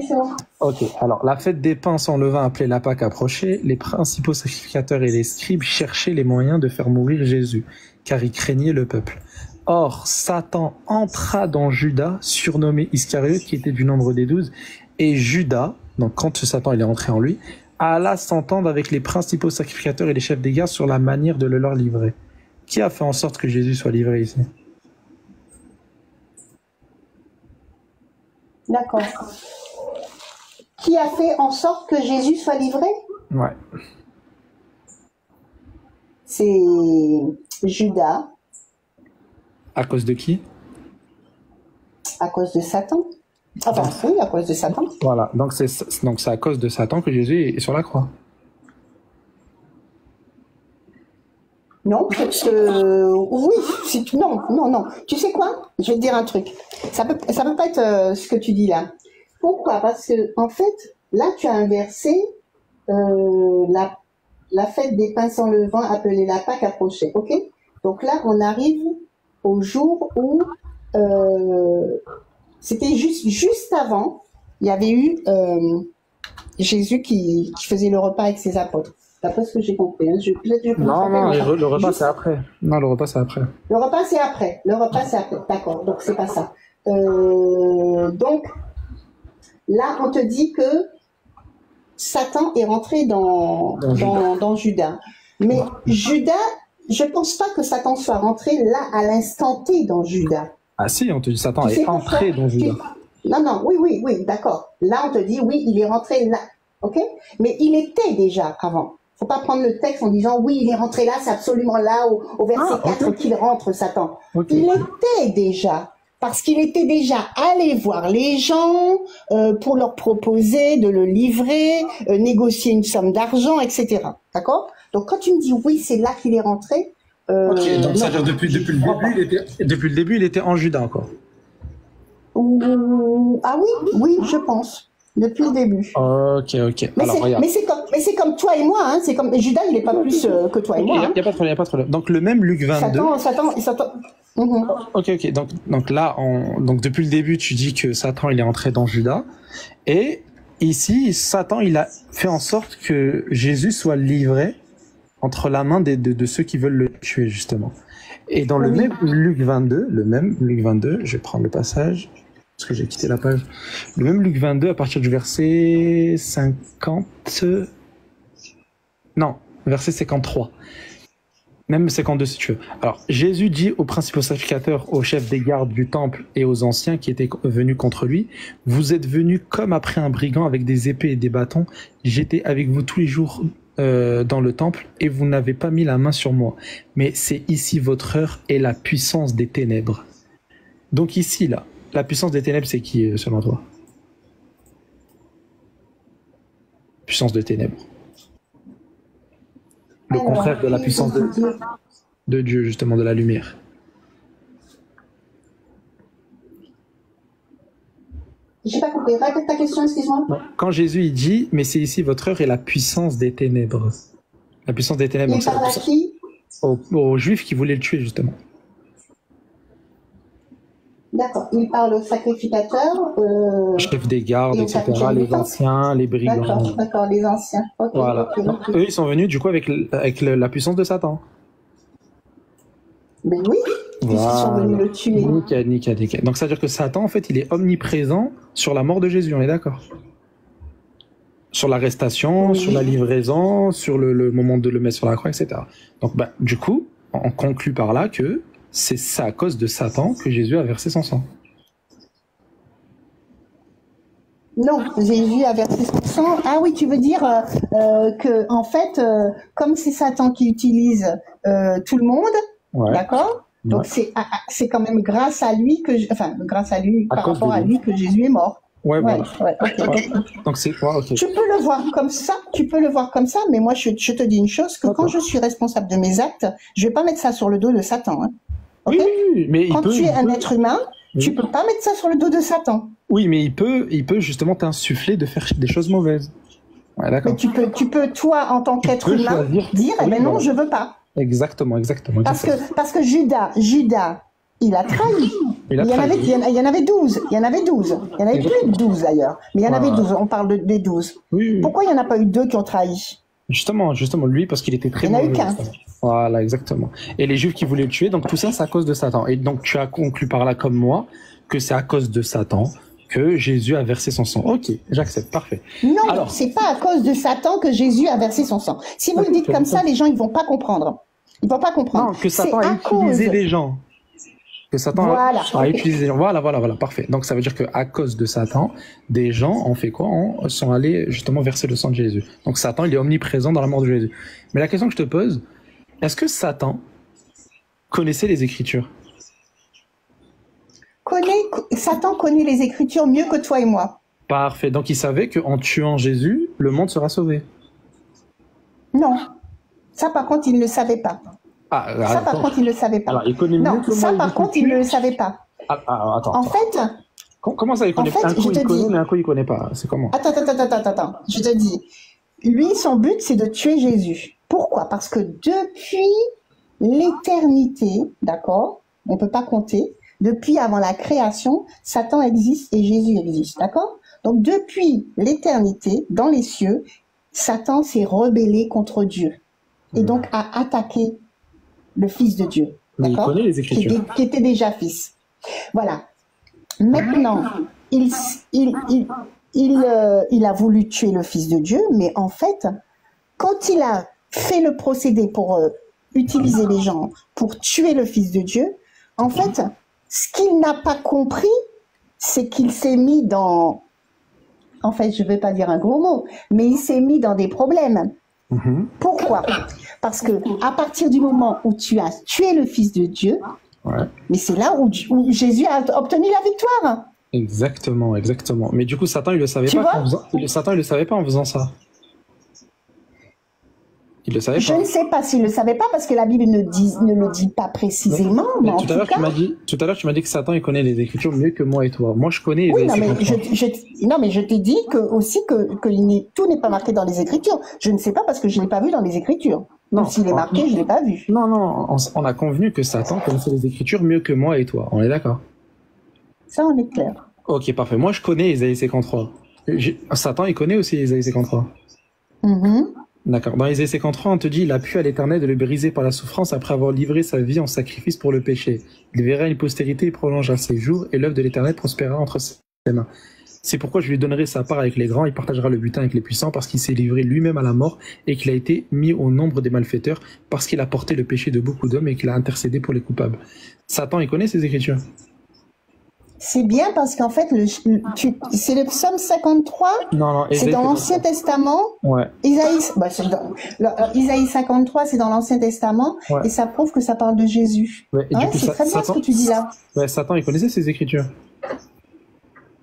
c'est bon. Ok, alors la fête des pains sans levain appelée la Pâque approchait. Les principaux sacrificateurs et les scribes cherchaient les moyens de faire mourir Jésus, car ils craignaient le peuple. Or, Satan entra dans Judas, surnommé Iscariote, qui était du nombre des 12, et Judas, donc quand Satan il est entré en lui, alla s'entendre avec les principaux sacrificateurs et les chefs des gardes sur la manière de le leur livrer. Qui a fait en sorte que Jésus soit livré ici? D'accord. Qui a fait en sorte que Jésus soit livré? Ouais. C'est Judas. À cause de qui? À cause de Satan. Enfin, oui, à cause de Satan. Voilà, donc c'est à cause de Satan que Jésus est sur la croix. Non, parce que oui, non. Tu sais quoi? Je vais te dire un truc. Ça peut pas être ce que tu dis là. Pourquoi? Parce que en fait, là tu as inversé la fête des pains sans levain appelée la Pâque approchait. Ok? Donc là, on arrive au jour où c'était juste avant, il y avait eu Jésus qui faisait le repas avec ses apôtres. D'après ce que j'ai compris. Hein. Non, le repas c'est après. Non, le repas c'est après. Le repas c'est après. D'accord, donc c'est pas ça. Donc, là, on te dit que Satan est rentré dans Judas. Mais Judas, je pense pas que Satan soit rentré là à l'instant T dans Judas. Ah si, on te dit Satan est entré dans Judas. Non, oui, d'accord. Là, on te dit, oui, il est rentré là. Ok? Mais il était déjà avant. Faut pas prendre le texte en disant, oui, il est rentré là, c'est absolument là, au verset 4 qu'il rentre, Satan. Okay. Il était déjà. Parce qu'il était déjà allé voir les gens pour leur proposer de le livrer, négocier une somme d'argent, etc. D'accord? Donc, quand tu me dis, oui, c'est là qu'il est rentré... ok, donc ça veut dire depuis le début, il était en Judas encore. Ah oui, je pense. Depuis le début. Ok. Mais c'est comme toi et moi, hein. C'est comme Judas, il n'est pas plus que toi et moi. Il n'y a pas de problème. Donc le même Luc 22. Satan. Ok. Donc là, donc depuis le début, tu dis que Satan il est entré dans Judas, et ici, Satan il a fait en sorte que Jésus soit livré entre la main de ceux qui veulent le tuer justement. Et dans le même Luc 22, je vais prendre le passage. Parce que j'ai quitté la page. Le même Luc 22, à partir du verset 50... Non, verset 53. Même 52 si tu veux. Alors, Jésus dit aux principaux sacrificateurs, aux chefs des gardes du temple et aux anciens qui étaient venus contre lui, « Vous êtes venus comme après un brigand avec des épées et des bâtons. J'étais avec vous tous les jours dans le temple et vous n'avez pas mis la main sur moi. Mais c'est ici votre heure et la puissance des ténèbres. » Donc ici, là, la puissance des ténèbres, c'est qui, selon toi? Puissance de ténèbres. Le contraire de la puissance de Dieu, justement, de la lumière. J'ai pas compris. Répète ta question, excuse-moi. Quand Jésus, il dit, mais c'est ici votre heure et la puissance des ténèbres. La puissance des ténèbres. Il parle à qui? Aux Juifs qui voulaient le tuer, justement. D'accord. Il parle aux sacrificateurs, chefs des gardes, etc., les anciens, les brigands. D'accord, les anciens. Okay, voilà. Okay. Eux, ils sont venus du coup avec la puissance de Satan. Mais oui, puisqu'ils sont venus le tuer. Nickel. Donc ça veut dire que Satan, en fait, il est omniprésent sur la mort de Jésus, on est d'accord? Sur l'arrestation, sur la livraison, sur le moment de le mettre sur la croix, etc. Donc du coup, on conclut par là que c'est ça à cause de Satan que Jésus a versé son sang. Non, Jésus a versé son sang. Ah oui, tu veux dire que en fait, comme c'est Satan qui utilise tout le monde, d'accord? Donc c'est quand même grâce à lui que, par rapport à lui que Jésus est mort. Voilà. Okay. Donc c'est quoi? Tu peux le voir comme ça, mais moi je te dis une chose, que quand je suis responsable de mes actes, je vais pas mettre ça sur le dos de Satan. Hein. Okay? Oui, mais quand tu es un être humain, tu peux pas mettre ça sur le dos de Satan. Oui, mais il peut justement t'insuffler de faire des choses mauvaises. Ouais, d'accord. Mais tu peux toi en tant qu'être humain dire non, je veux pas. Exactement. Parce que Judas, il a trahi. Il y en avait 12. Il y en avait plus de 12 d'ailleurs. Mais il y en avait 12. On parle des 12. Oui. Pourquoi il n'y en a pas eu 2 qui ont trahi? Justement, lui, parce qu'il était très mauvais. Il n'y en a eu qu'un. Voilà, exactement. Et les Juifs qui voulaient le tuer, donc tout ça, c'est à cause de Satan. Et donc tu as conclu par là, comme moi, que c'est à cause de Satan que Jésus a versé son sang. Ok, j'accepte, parfait. Non, alors, c'est pas à cause de Satan que Jésus a versé son sang. Si vous le dites comme ça, les gens ils vont pas comprendre. Ils vont pas comprendre. Non, que Satan a utilisé des gens. Que Satan a utilisé des gens. Voilà, parfait. Donc ça veut dire que à cause de Satan, des gens ont fait quoi? Sont allés justement verser le sang de Jésus. Donc Satan, il est omniprésent dans la mort de Jésus. Mais la question que je te pose, est-ce que Satan connaissait les Écritures? Satan connaît les Écritures mieux que toi et moi. Parfait. Donc il savait qu'en tuant Jésus, le monde sera sauvé. Non. Ça, par contre, il ne le savait pas. Ça, par contre, il ne le savait pas. Alors, il connaît mieux que ça, moi, par contre, il ne le savait pas. Attends. En fait... Comment ça, il connaît pas? Un coup, il connaît, mais un coup, il connaît pas. C'est comment? Attends. Je te dis. Lui, son but, c'est de tuer Jésus. Pourquoi? Parce que depuis l'éternité, d'accord? On ne peut pas compter. Depuis avant la création, Satan existe et Jésus existe, d'accord? Donc, depuis l'éternité, dans les cieux, Satan s'est rebellé contre Dieu. Et donc, a attaqué le Fils de Dieu. Mais il connaît les Écritures. Qui était déjà Fils. Voilà. Maintenant, il a voulu tuer le Fils de Dieu, mais en fait, quand il a fait le procédé pour utiliser les gens pour tuer le Fils de Dieu, en fait, ce qu'il n'a pas compris, c'est qu'il s'est mis dans... En fait, je ne vais pas dire un gros mot, mais il s'est mis dans des problèmes. Pourquoi? Parce que à partir du moment où tu as tué le Fils de Dieu, mais c'est là où Jésus a obtenu la victoire. Exactement. Mais du coup, Satan, il le savait pas. Satan, il le savait pas en faisant ça. Il le savait pas. Je ne sais pas s'il le savait pas parce que la Bible ne le dit pas précisément. Mais tout à l'heure, tu m'as dit que Satan, il connaît les Écritures mieux que moi et toi. Moi, je connais. Oui, non, mais je t'ai dit que tout n'est pas marqué dans les Écritures. Je ne sais pas parce que je l'ai pas vu dans les Écritures. Donc s'il est marqué, je l'ai pas vu. Non, on a convenu que Satan connaissait les Écritures mieux que moi et toi. On est d'accord? Ça, on est clair. Ok, parfait. Moi, je connais Ésaïe 53. Satan, il connaît aussi Ésaïe 53. D'accord. Dans Ésaïe 53, on te dit, il a pu à l'Éternel de le briser par la souffrance après avoir livré sa vie en sacrifice pour le péché. Il verra une postérité et prolongera ses jours, et l'œuvre de l'Éternel prospérera entre ses mains. C'est pourquoi je lui donnerai sa part avec les grands, il partagera le butin avec les puissants, parce qu'il s'est livré lui-même à la mort, et qu'il a été mis au nombre des malfaiteurs, parce qu'il a porté le péché de beaucoup d'hommes, et qu'il a intercédé pour les coupables. Satan, il connaît ces Écritures? C'est bien parce qu'en fait, c'est le psaume 53. Non, c'est dans l'Ancien Testament. Ouais. Isaïe 53, c'est dans l'Ancien Testament. Ouais. Et ça prouve que ça parle de Jésus. Ouais, c'est très bien ce que tu dis là. Ouais, Satan, il connaissait ces Écritures.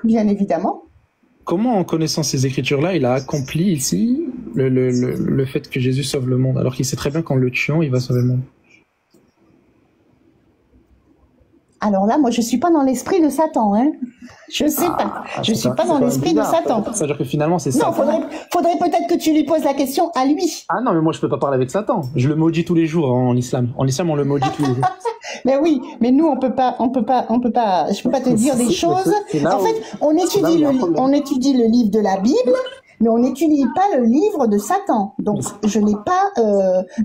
Bien évidemment. Comment, en connaissant ces Écritures-là, il a accompli ici le fait que Jésus sauve le monde, alors qu'il sait très bien qu'en le tuant, il va sauver le monde? Alors là, moi, je suis pas dans l'esprit de Satan, hein. Je sais pas. Je suis pas dans l'esprit de Satan. Ça veut dire que finalement, c'est Satan. Non, faudrait peut-être que tu lui poses la question à lui. Ah non, mais moi, je peux pas parler avec Satan. Je le maudis tous les jours en islam. En islam, on le maudit tous les jours. Mais oui, mais nous, je peux pas te dire des choses. En fait, on étudie le livre de la Bible, mais on n'étudie pas le livre de Satan. Donc, je n'ai pas,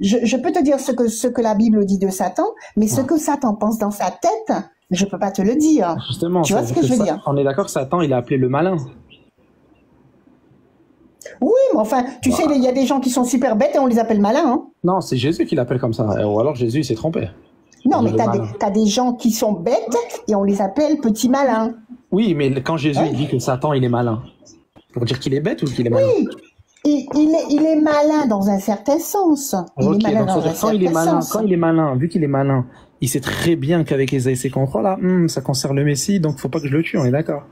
je peux te dire ce que la Bible dit de Satan, mais ce que Satan pense dans sa tête, je peux pas te le dire. Justement. Tu vois ce que je veux dire? On est d'accord que Satan, il a appelé le malin. Oui, mais enfin, tu sais, il y a des gens qui sont super bêtes et on les appelle malins, hein. Non, c'est Jésus qui l'appelle comme ça. Ou alors Jésus, il s'est trompé. Non, mais t'as des gens qui sont bêtes et on les appelle petits malins. Oui, mais quand Jésus il dit que Satan, il est malin, pour dire qu'il est bête ou qu'il est malin? Oui, il est malin dans un certain sens. Quand il est malin, vu qu'il est malin, il sait très bien qu'avec Ésaïe 53 là, ça concerne le Messie, donc faut pas que je le tue, on est d'accord?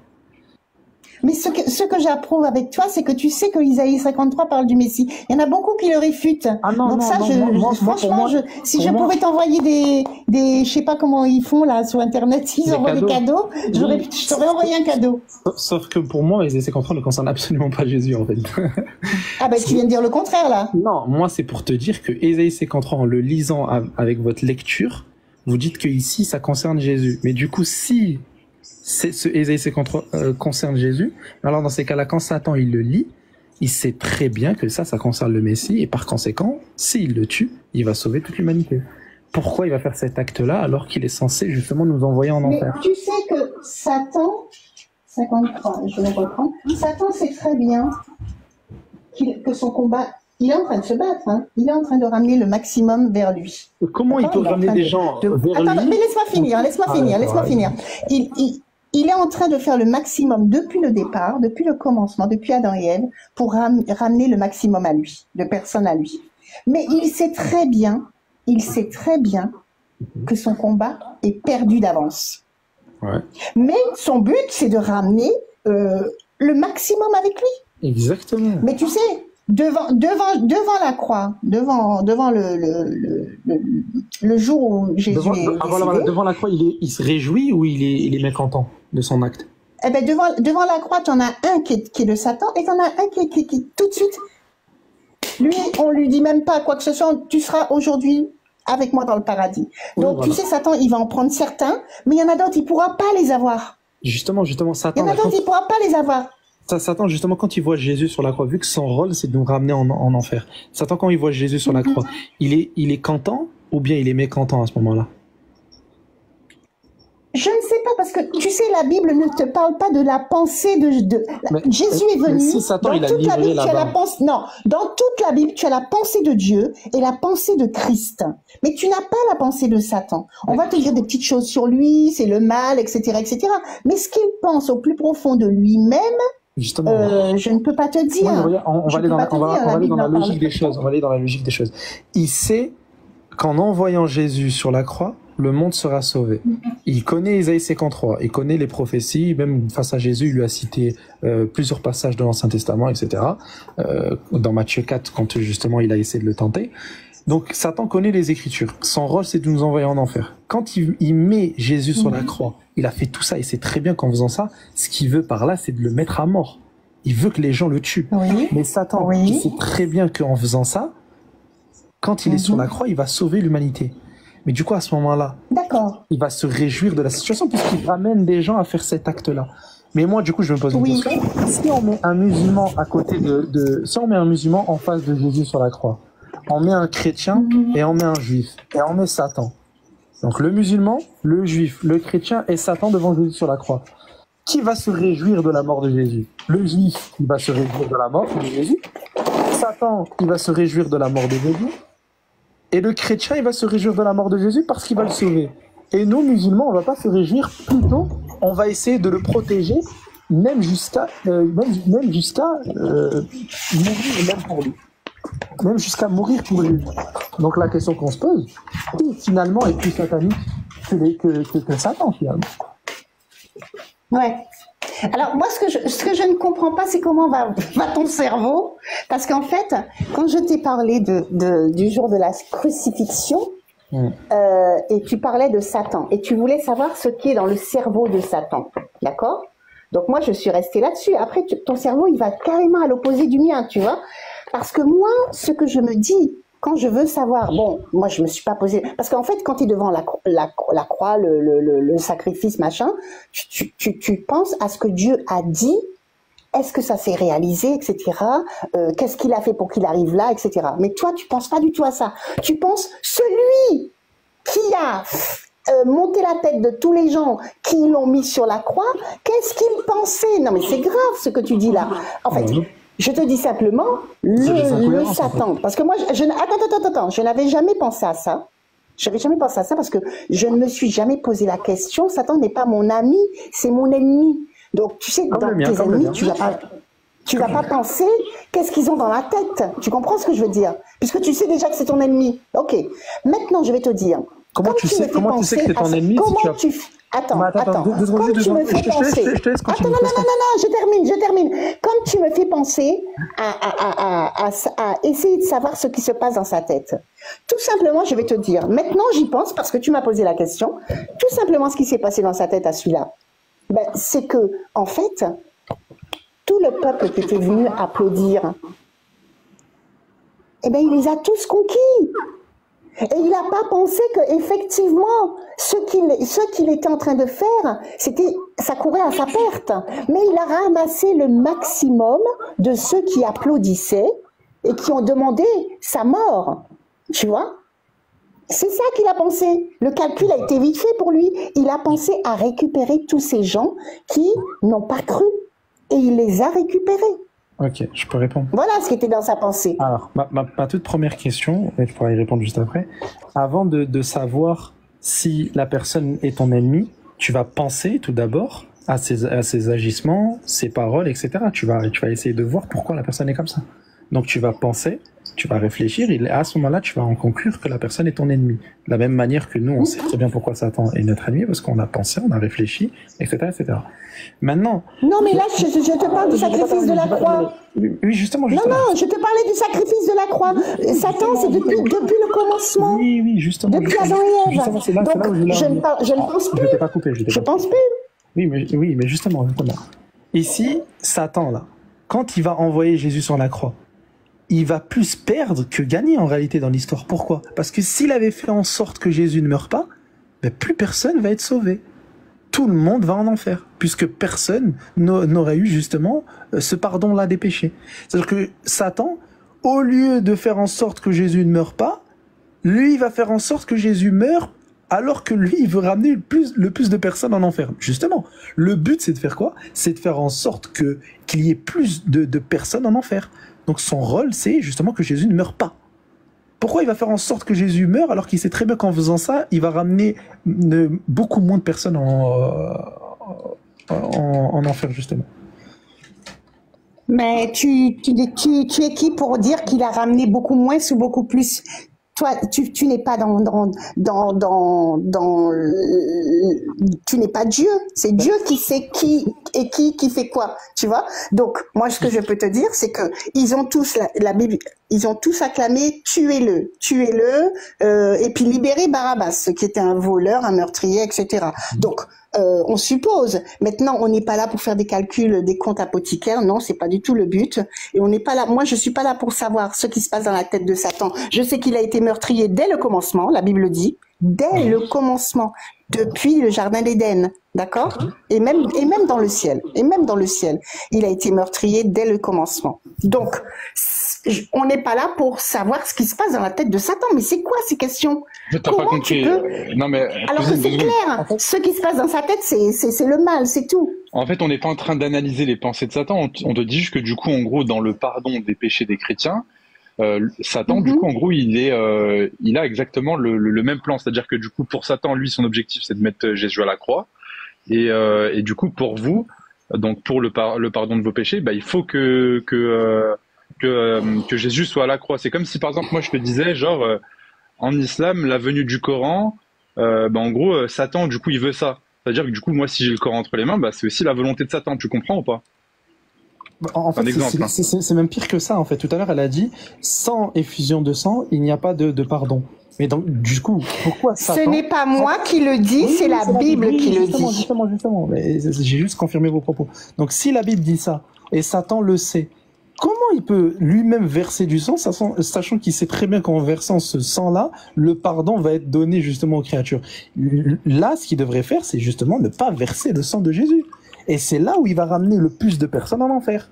Mais ce que j'approuve avec toi, c'est que tu sais que Isaïe 53 parle du Messie. Il y en a beaucoup qui le réfutent. Ah non, donc non, ça, franchement, si je pouvais t'envoyer des, je sais pas comment ils font là sur Internet, ils envoient des cadeaux, je t'aurais envoyé un cadeau. Sauf que pour moi, Isaïe 53 ne concerne absolument pas Jésus en fait. Ah ben tu viens de dire le contraire là. Non, moi c'est pour te dire que Isaïe 53, en le lisant avec votre lecture, vous dites que ici ça concerne Jésus. Mais du coup, si ce Ésaïe 53 concerne Jésus, alors dans ces cas-là, quand Satan il le lit, Il sait très bien que ça concerne le Messie, et par conséquent, s'il le tue, il va sauver toute l'humanité. Pourquoi il va faire cet acte-là alors qu'il est censé justement nous envoyer en enfer? Mais tu sais que Satan, 53, je vais reprendre, Satan sait très bien que son combat, il est en train de se battre, hein. Il est en train de ramener le maximum vers lui. Comment il peut ramener des gens vers lui? Attends, mais laisse-moi finir. Il est en train de faire le maximum depuis le départ, depuis le commencement, depuis Adam et Ève, pour ramener le maximum à lui, de personnes à lui. Mais il sait très bien que son combat est perdu d'avance. Ouais. Mais son but, c'est de ramener le maximum avec lui. Exactement. Mais tu sais, devant la croix, devant le jour où Jésus est décédé, devant la croix, il se réjouit ou il est mécontent de son acte? Eh ben devant la croix, tu en as un qui est de Satan et tu en as un qui tout de suite, lui, on lui dit même pas quoi que ce soit, tu seras aujourd'hui avec moi dans le paradis. Donc tu sais, Satan, il va en prendre certains, mais il y en a d'autres, il pourra pas les avoir. Justement, Satan. Il y en a d'autres, il pourra pas les avoir. Satan, justement, quand il voit Jésus sur la croix, vu que son rôle, c'est de nous ramener en enfer. Satan, quand il voit Jésus sur la croix, il est content ou bien il est mécontent à ce moment-là? Je ne sais pas, parce que tu sais, la Bible ne te parle pas de la pensée de Jésus est venu. Si Satan, dans toute la Bible, dans toute la Bible, tu as la pensée de Dieu et la pensée de Christ. Mais tu n'as pas la pensée de Satan. On va te dire des petites choses sur lui, c'est le mal, etc., etc. Mais ce qu'il pense au plus profond de lui-même, je ne peux pas te dire. On va aller dans la logique des choses. On va aller dans la logique des choses. Il sait qu'en envoyant Jésus sur la croix, le monde sera sauvé. Il connaît Isaïe 53, il connaît les prophéties, même face à Jésus, il lui a cité plusieurs passages de l'Ancien Testament, etc. Dans Matthieu 4, quand justement il a essayé de le tenter. Donc Satan connaît les Écritures. Son rôle, c'est de nous envoyer en enfer. Quand il met Jésus sur la croix, il a fait tout ça, et c'est très bien qu'en faisant ça, ce qu'il veut par là, c'est de le mettre à mort. Il veut que les gens le tuent. Oui. Mais Satan, il sait très bien qu'en faisant ça, quand il est sur la croix, il va sauver l'humanité. Mais du coup, à ce moment-là, il va se réjouir de la situation puisqu'il ramène des gens à faire cet acte-là. Mais moi, du coup, je me pose une question. Si on met un musulman à côté si on met un musulman en face de Jésus sur la croix, on met un chrétien et on met un juif et on met Satan. Donc le musulman, le juif, le chrétien et Satan devant Jésus sur la croix. Qui va se réjouir de la mort de Jésus? Le juif, il va se réjouir de la mort de Jésus. Satan, il va se réjouir de la mort de Jésus. Et le chrétien, il va se réjouir de la mort de Jésus parce qu'il va le sauver. Et nous, musulmans, on va pas se réjouir, plutôt, on va essayer de le protéger, même jusqu'à mourir, même pour lui. Même jusqu'à mourir pour lui. Donc la question qu'on se pose, qui finalement est plus satanique que Satan, finalement? Ouais. Alors moi, ce que je ne comprends pas, c'est comment va ton cerveau, parce qu'en fait, quand je t'ai parlé du jour de la crucifixion, et tu parlais de Satan, et tu voulais savoir ce qui est dans le cerveau de Satan, d'accord? Donc moi, je suis restée là-dessus. Après, ton cerveau, il va carrément à l'opposé du mien, tu vois? Parce que moi, ce que je me dis, quand je veux savoir, bon, moi je me suis pas posé, parce qu'en fait quand tu es devant la croix, le sacrifice, machin, tu penses à ce que Dieu a dit, est-ce que ça s'est réalisé, etc. Qu'est-ce qu'il a fait pour qu'il arrive là, etc. Mais toi tu penses pas du tout à ça. Tu penses celui qui a monté la tête de tous les gens qui l'ont mis sur la croix, qu'est-ce qu'il pensait? Non mais c'est grave ce que tu dis là. En fait. Je te dis simplement, le Satan, parce que moi, attends, je n'avais jamais pensé à ça. J'avais jamais pensé à ça parce que je ne me suis jamais posé la question. Satan n'est pas mon ami, c'est mon ennemi. Donc, tu sais, dans tes ennemis, tu vas pas penser qu'est-ce qu'ils ont dans la tête. Tu comprends ce que je veux dire? Puisque tu sais déjà que c'est ton ennemi. Ok. Maintenant, je vais te dire. Comment tu sais que c'est ton ennemi si tu as... Attends. Comme tu me fais penser... Attends, non, je termine. Comme tu me fais penser à essayer de savoir ce qui se passe dans sa tête. Tout simplement, je vais te dire. Maintenant, j'y pense parce que tu m'as posé la question. Tout simplement, ce qui s'est passé dans sa tête à celui-là, c'est que, en fait, tout le peuple qui était venu applaudir, il les a tous conquis. Et il n'a pas pensé que effectivement, ce qu'il était en train de faire, ça courait à sa perte. Mais il a ramassé le maximum de ceux qui applaudissaient et qui ont demandé sa mort. Tu vois? C'est ça qu'il a pensé. Le calcul a été vite fait pour lui. Il a pensé à récupérer tous ces gens qui n'ont pas cru. Et il les a récupérés. Ok, je peux répondre. Voilà ce qui était dans sa pensée. Alors, ma toute première question, et je pourrais y répondre juste après, avant de savoir si la personne est ton ennemi, tu vas penser tout d'abord à ses agissements, ses paroles, etc. Tu vas essayer de voir pourquoi la personne est comme ça. Donc tu vas penser, tu vas réfléchir, et à ce moment-là, tu vas en conclure que la personne est ton ennemi. De la même manière que nous, on sait très bien pourquoi Satan est notre ennemi, parce qu'on a pensé, on a réfléchi, etc., etc. Maintenant... Non, mais là, je te parle du sacrifice de la croix. Oui, justement. Non, je te parlais du sacrifice de la croix. Satan, c'est depuis le commencement. Oui, justement. Depuis Adam et Ève. C'est là où je ne pense plus. Je t'ai pas coupé. Je pense plus. Oui, mais justement. Ici, Satan, là, quand il va envoyer Jésus sur la croix, il va plus perdre que gagner en réalité dans l'histoire. Pourquoi? Parce que s'il avait fait en sorte que Jésus ne meure pas, ben plus personne va être sauvé. Tout le monde va en enfer, puisque personne n'aurait eu justement ce pardon-là des péchés. C'est-à-dire que Satan, au lieu de faire en sorte que Jésus ne meure pas, lui, il va faire en sorte que Jésus meure, alors que lui, il veut ramener le plus de personnes en enfer. Justement, le but, c'est de faire quoi? C'est de faire en sorte qu'il y ait plus de personnes en enfer. Donc son rôle, c'est justement que Jésus ne meure pas. Pourquoi il va faire en sorte que Jésus meure alors qu'il sait très bien qu'en faisant ça, il va ramener beaucoup moins de personnes en enfer, justement? Mais tu es qui pour dire qu'il a ramené beaucoup moins ou beaucoup plus? Toi, tu n'es pas tu n'es pas Dieu. C'est Dieu qui sait qui fait quoi. Tu vois? Donc, moi, ce que je peux te dire, c'est que ils ont tous la Bible, ils ont tous acclamé tuez-le, et puis libérez Barabbas, qui était un voleur, un meurtrier, etc. Donc, on suppose. Maintenant, on n'est pas là pour faire des calculs, des comptes apothicaires. Non, c'est pas du tout le but. Et on n'est pas là. Moi, je suis pas là pour savoir ce qui se passe dans la tête de Satan. Je sais qu'il a été meurtrier dès le commencement. La Bible dit dès le commencement, depuis le jardin d'Éden, d'accord ? Et même dans le ciel. Il a été meurtrier dès le commencement. Donc, on n'est pas là pour savoir ce qui se passe dans la tête de Satan. Mais c'est quoi ces questions? T'as pas compris. Non, mais alors que c'est clair. En fait, ce qui se passe dans sa tête, c'est le mal, c'est tout. En fait, on n'est pas en train d'analyser les pensées de Satan. On te dit juste que du coup, en gros, dans le pardon des péchés des chrétiens, Satan, du coup, en gros, il a exactement le même plan. C'est-à-dire que du coup, pour Satan, lui, son objectif, c'est de mettre Jésus à la croix. Et du coup, pour vous, donc pour le pardon de vos péchés, bah, il faut que Jésus soit à la croix. C'est comme si, par exemple, moi, je te disais, genre, en islam, la venue du Coran, bah, en gros, Satan, du coup, il veut ça. C'est-à-dire que du coup, moi, si j'ai le Coran entre les mains, bah, c'est aussi la volonté de Satan. Tu comprends ou pas? En fait, c'est même pire que ça. En fait, tout à l'heure, elle a dit sans effusion de sang, il n'y a pas de pardon. Mais donc, du coup, pourquoi Satan... Ce n'est pas moi qui le dis, c'est la Bible qui le dit. Justement. J'ai juste confirmé vos propos. Donc, si la Bible dit ça et Satan le sait, comment il peut lui-même verser du sang, sachant qu'il sait très bien qu'en versant ce sang-là, le pardon va être donné justement aux créatures? Là, ce qu'il devrait faire, c'est justement ne pas verser le sang de Jésus. Et c'est là où il va ramener le plus de personnes en enfer.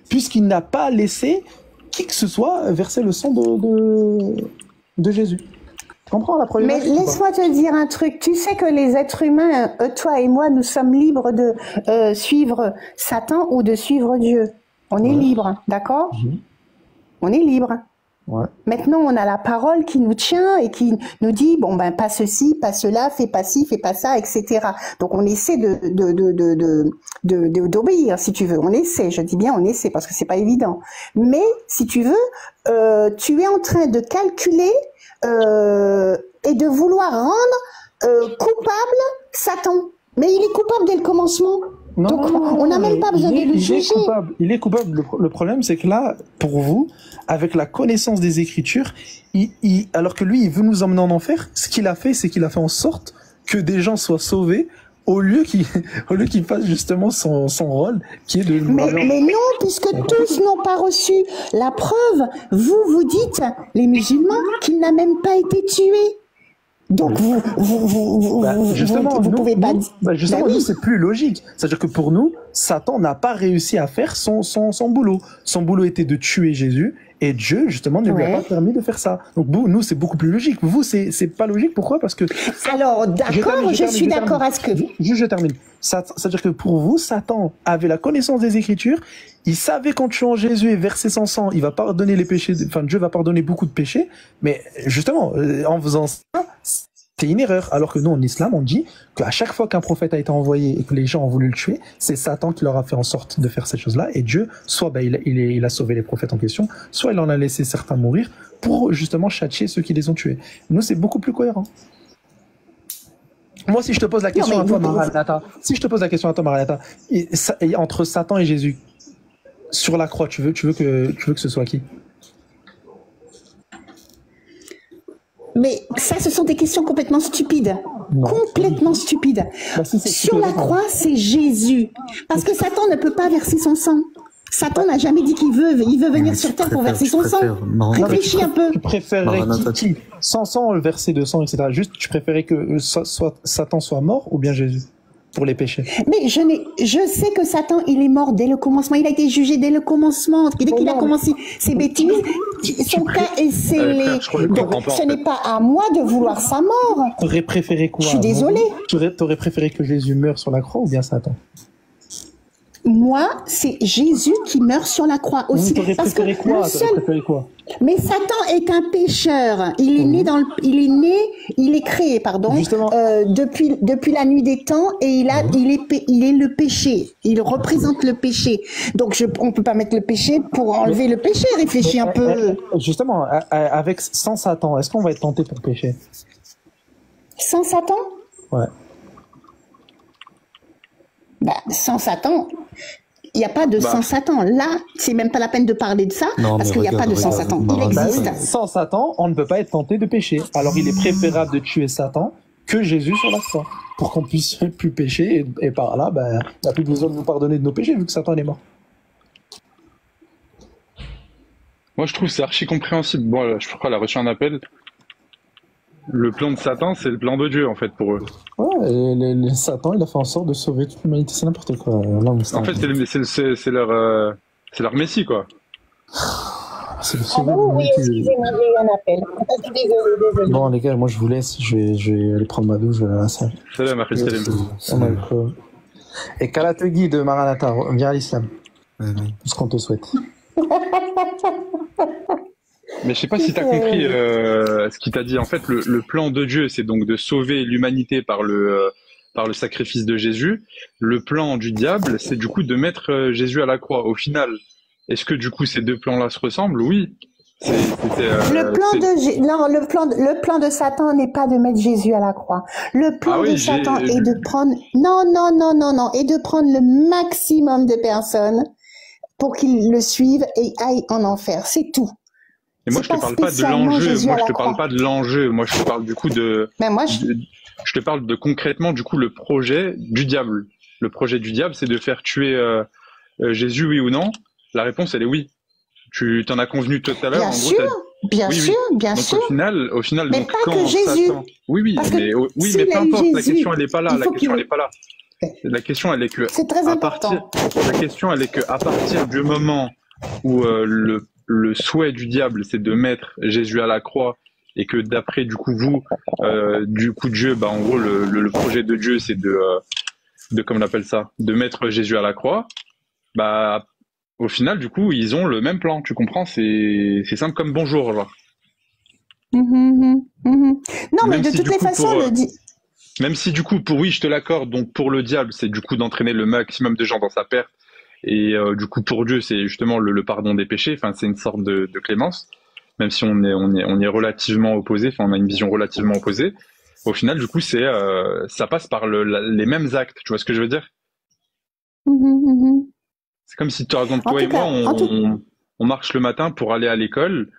Puisqu'il n'a pas laissé qui que ce soit verser le sang de Jésus. Tu comprends la problématique? Mais laisse-moi te dire un truc. Tu sais que les êtres humains, toi et moi, nous sommes libres de suivre Satan ou de suivre Dieu. On est libre, d'accord? On est libre. Ouais. Maintenant, on a la parole qui nous tient et qui nous dit, bon, ben, pas ceci, pas cela, fais pas ci, fais pas ça, etc. Donc, on essaie d'obéir, si tu veux. On essaie, je dis bien on essaie, parce que c'est pas évident. Mais, si tu veux, tu es en train de calculer et de vouloir rendre coupable Satan. Mais il est coupable dès le commencement. Non, donc, on n'a même pas besoin de le juger. Il est coupable. Le problème, c'est que là, pour vous, avec la connaissance des Écritures, alors que lui, il veut nous emmener en enfer, ce qu'il a fait, c'est qu'il a fait en sorte que des gens soient sauvés au lieu qu'il fasse justement son rôle, qui est de... Mais non, puisque tous n'ont pas reçu la preuve. Vous dites, les musulmans, qu'il n'a même pas été tué. Donc vous pouvez pas dire. Justement, nous, c'est plus logique. C'est-à-dire que pour nous, Satan n'a pas réussi à faire son boulot. Son boulot était de tuer Jésus, et Dieu, justement, ne lui a pas permis de faire ça. Donc nous, c'est beaucoup plus logique. Vous, c'est pas logique. Pourquoi? Parce que... Alors, d'accord, je suis d'accord à ce que... Je termine. C'est-à-dire que pour vous, Satan avait la connaissance des Écritures, il savait qu'en tuant Jésus et versé son sang, il va pardonner les péchés, enfin Dieu va pardonner beaucoup de péchés, mais justement, en faisant ça, c'est une erreur. Alors que nous, en islam, on dit qu'à chaque fois qu'un prophète a été envoyé et que les gens ont voulu le tuer, c'est Satan qui leur a fait en sorte de faire ces choses-là, et Dieu, soit il a sauvé les prophètes en question, soit il en a laissé certains mourir pour justement châtier ceux qui les ont tués. Nous, c'est beaucoup plus cohérent. Moi, si je te pose la question à toi, Maranatha, entre Satan et Jésus, sur la croix, tu veux que ce soit qui? Mais ça, ce sont des questions complètement stupides. Non. Complètement stupides. Sur la croix, c'est Jésus. Parce que Satan ne peut pas verser son sang. Satan n'a jamais dit qu'il veut. Il veut venir sur terre pour verser son sang. Réfléchis un peu. Tu préférerais qui sans sang, le verser de sang, etc. Juste, tu préférais que Satan soit mort ou bien Jésus pour les péchés? Mais je sais que Satan, il est mort dès le commencement. Il a été jugé dès le commencement. Dès qu'il a commencé ses bêtises, son cas est scellé. Donc, ce n'est pas à moi de vouloir sa mort. T'aurais préféré quoi? Je suis désolée. T'aurais préféré que Jésus meure sur la croix ou bien Satan? Moi, c'est Jésus qui meurt sur la croix aussi. T'aurais préféré quoi? Mais Satan est un pécheur. Il est il est créé, depuis la nuit des temps, et il est le péché. Il représente le péché. Donc on peut pas mettre le péché pour enlever le péché. Réfléchis un peu. Justement, sans Satan, est-ce qu'on va être tenté pour pécher? Sans Satan? Ouais. Sans Satan, il n'y a pas de sans Satan. Là, c'est même pas la peine de parler de ça, parce qu'il n'y a pas de sans Satan. Il existe. Sans Satan, on ne peut pas être tenté de pécher. Alors il est préférable de tuer Satan que Jésus sur la croix, pour qu'on puisse plus pécher, et par là, il n'y a plus besoin de nous pardonner de nos péchés, vu que Satan est mort. Moi, je trouve que c'est archi compréhensible. Bon, je crois qu'elle a reçu un appel. Le plan de Satan, c'est le plan de Dieu, en fait, pour eux. Ouais, Satan, il a fait en sorte de sauver toute l'humanité, c'est n'importe quoi. Là, en fait, c'est leur messie, quoi. Oui, excusez-moi, j'ai eu un appel. Désolé. Bon, les gars, moi, je vous laisse, je vais aller prendre ma douche, je vais à la salle. Salam, Ahmed Salam. Et qu'Allah te guide, Maranatha, viens à l'islam. Tout ce qu'on te souhaite. Mais je sais pas si tu as compris ce qu'il t'a dit. En fait, le plan de Dieu, c'est donc de sauver l'humanité par le sacrifice de Jésus. Le plan du diable, c'est du coup de mettre Jésus à la croix. Au final, est-ce que du coup ces deux plans-là se ressemblent? Oui. Le plan de Satan n'est pas de mettre Jésus à la croix. Le plan de Satan est de prendre et de prendre le maximum de personnes pour qu'ils le suivent et aillent en enfer. C'est tout. Et moi, je te parle pas de l'enjeu. Moi, je te parle pas de l'enjeu. Moi, je te parle du coup je te parle de concrètement, du coup, le projet du diable. Le projet du diable, c'est de faire tuer Jésus, oui ou non? La réponse, elle est oui. Tu t'en as convenu tout à l'heure. Bien sûr. Au final, mais donc, pas quand que Jésus. Satan... Oui, mais peu importe. La question, elle est pas là. La question, elle est que. C'est très important. La question, elle est que à partir du moment où le souhait du diable, c'est de mettre Jésus à la croix, et que d'après, du coup, vous, du coup, Dieu, en gros, le projet de Dieu, c'est de comment on appelle ça, de mettre Jésus à la croix, au final, du coup, ils ont le même plan, tu comprends? C'est simple comme bonjour, genre. Non, mais de toutes les façons, même si, du coup, je te l'accorde, donc pour le diable, c'est du coup d'entraîner le maximum de gens dans sa perte. Et du coup, pour Dieu, c'est justement le pardon des péchés. Enfin, c'est une sorte de clémence, même si on est relativement opposés. Enfin, on a une vision relativement opposée. Au final, du coup, ça passe par les mêmes actes. Tu vois ce que je veux dire? C'est comme si, par exemple, toi et moi, on marche le matin pour aller à l'école.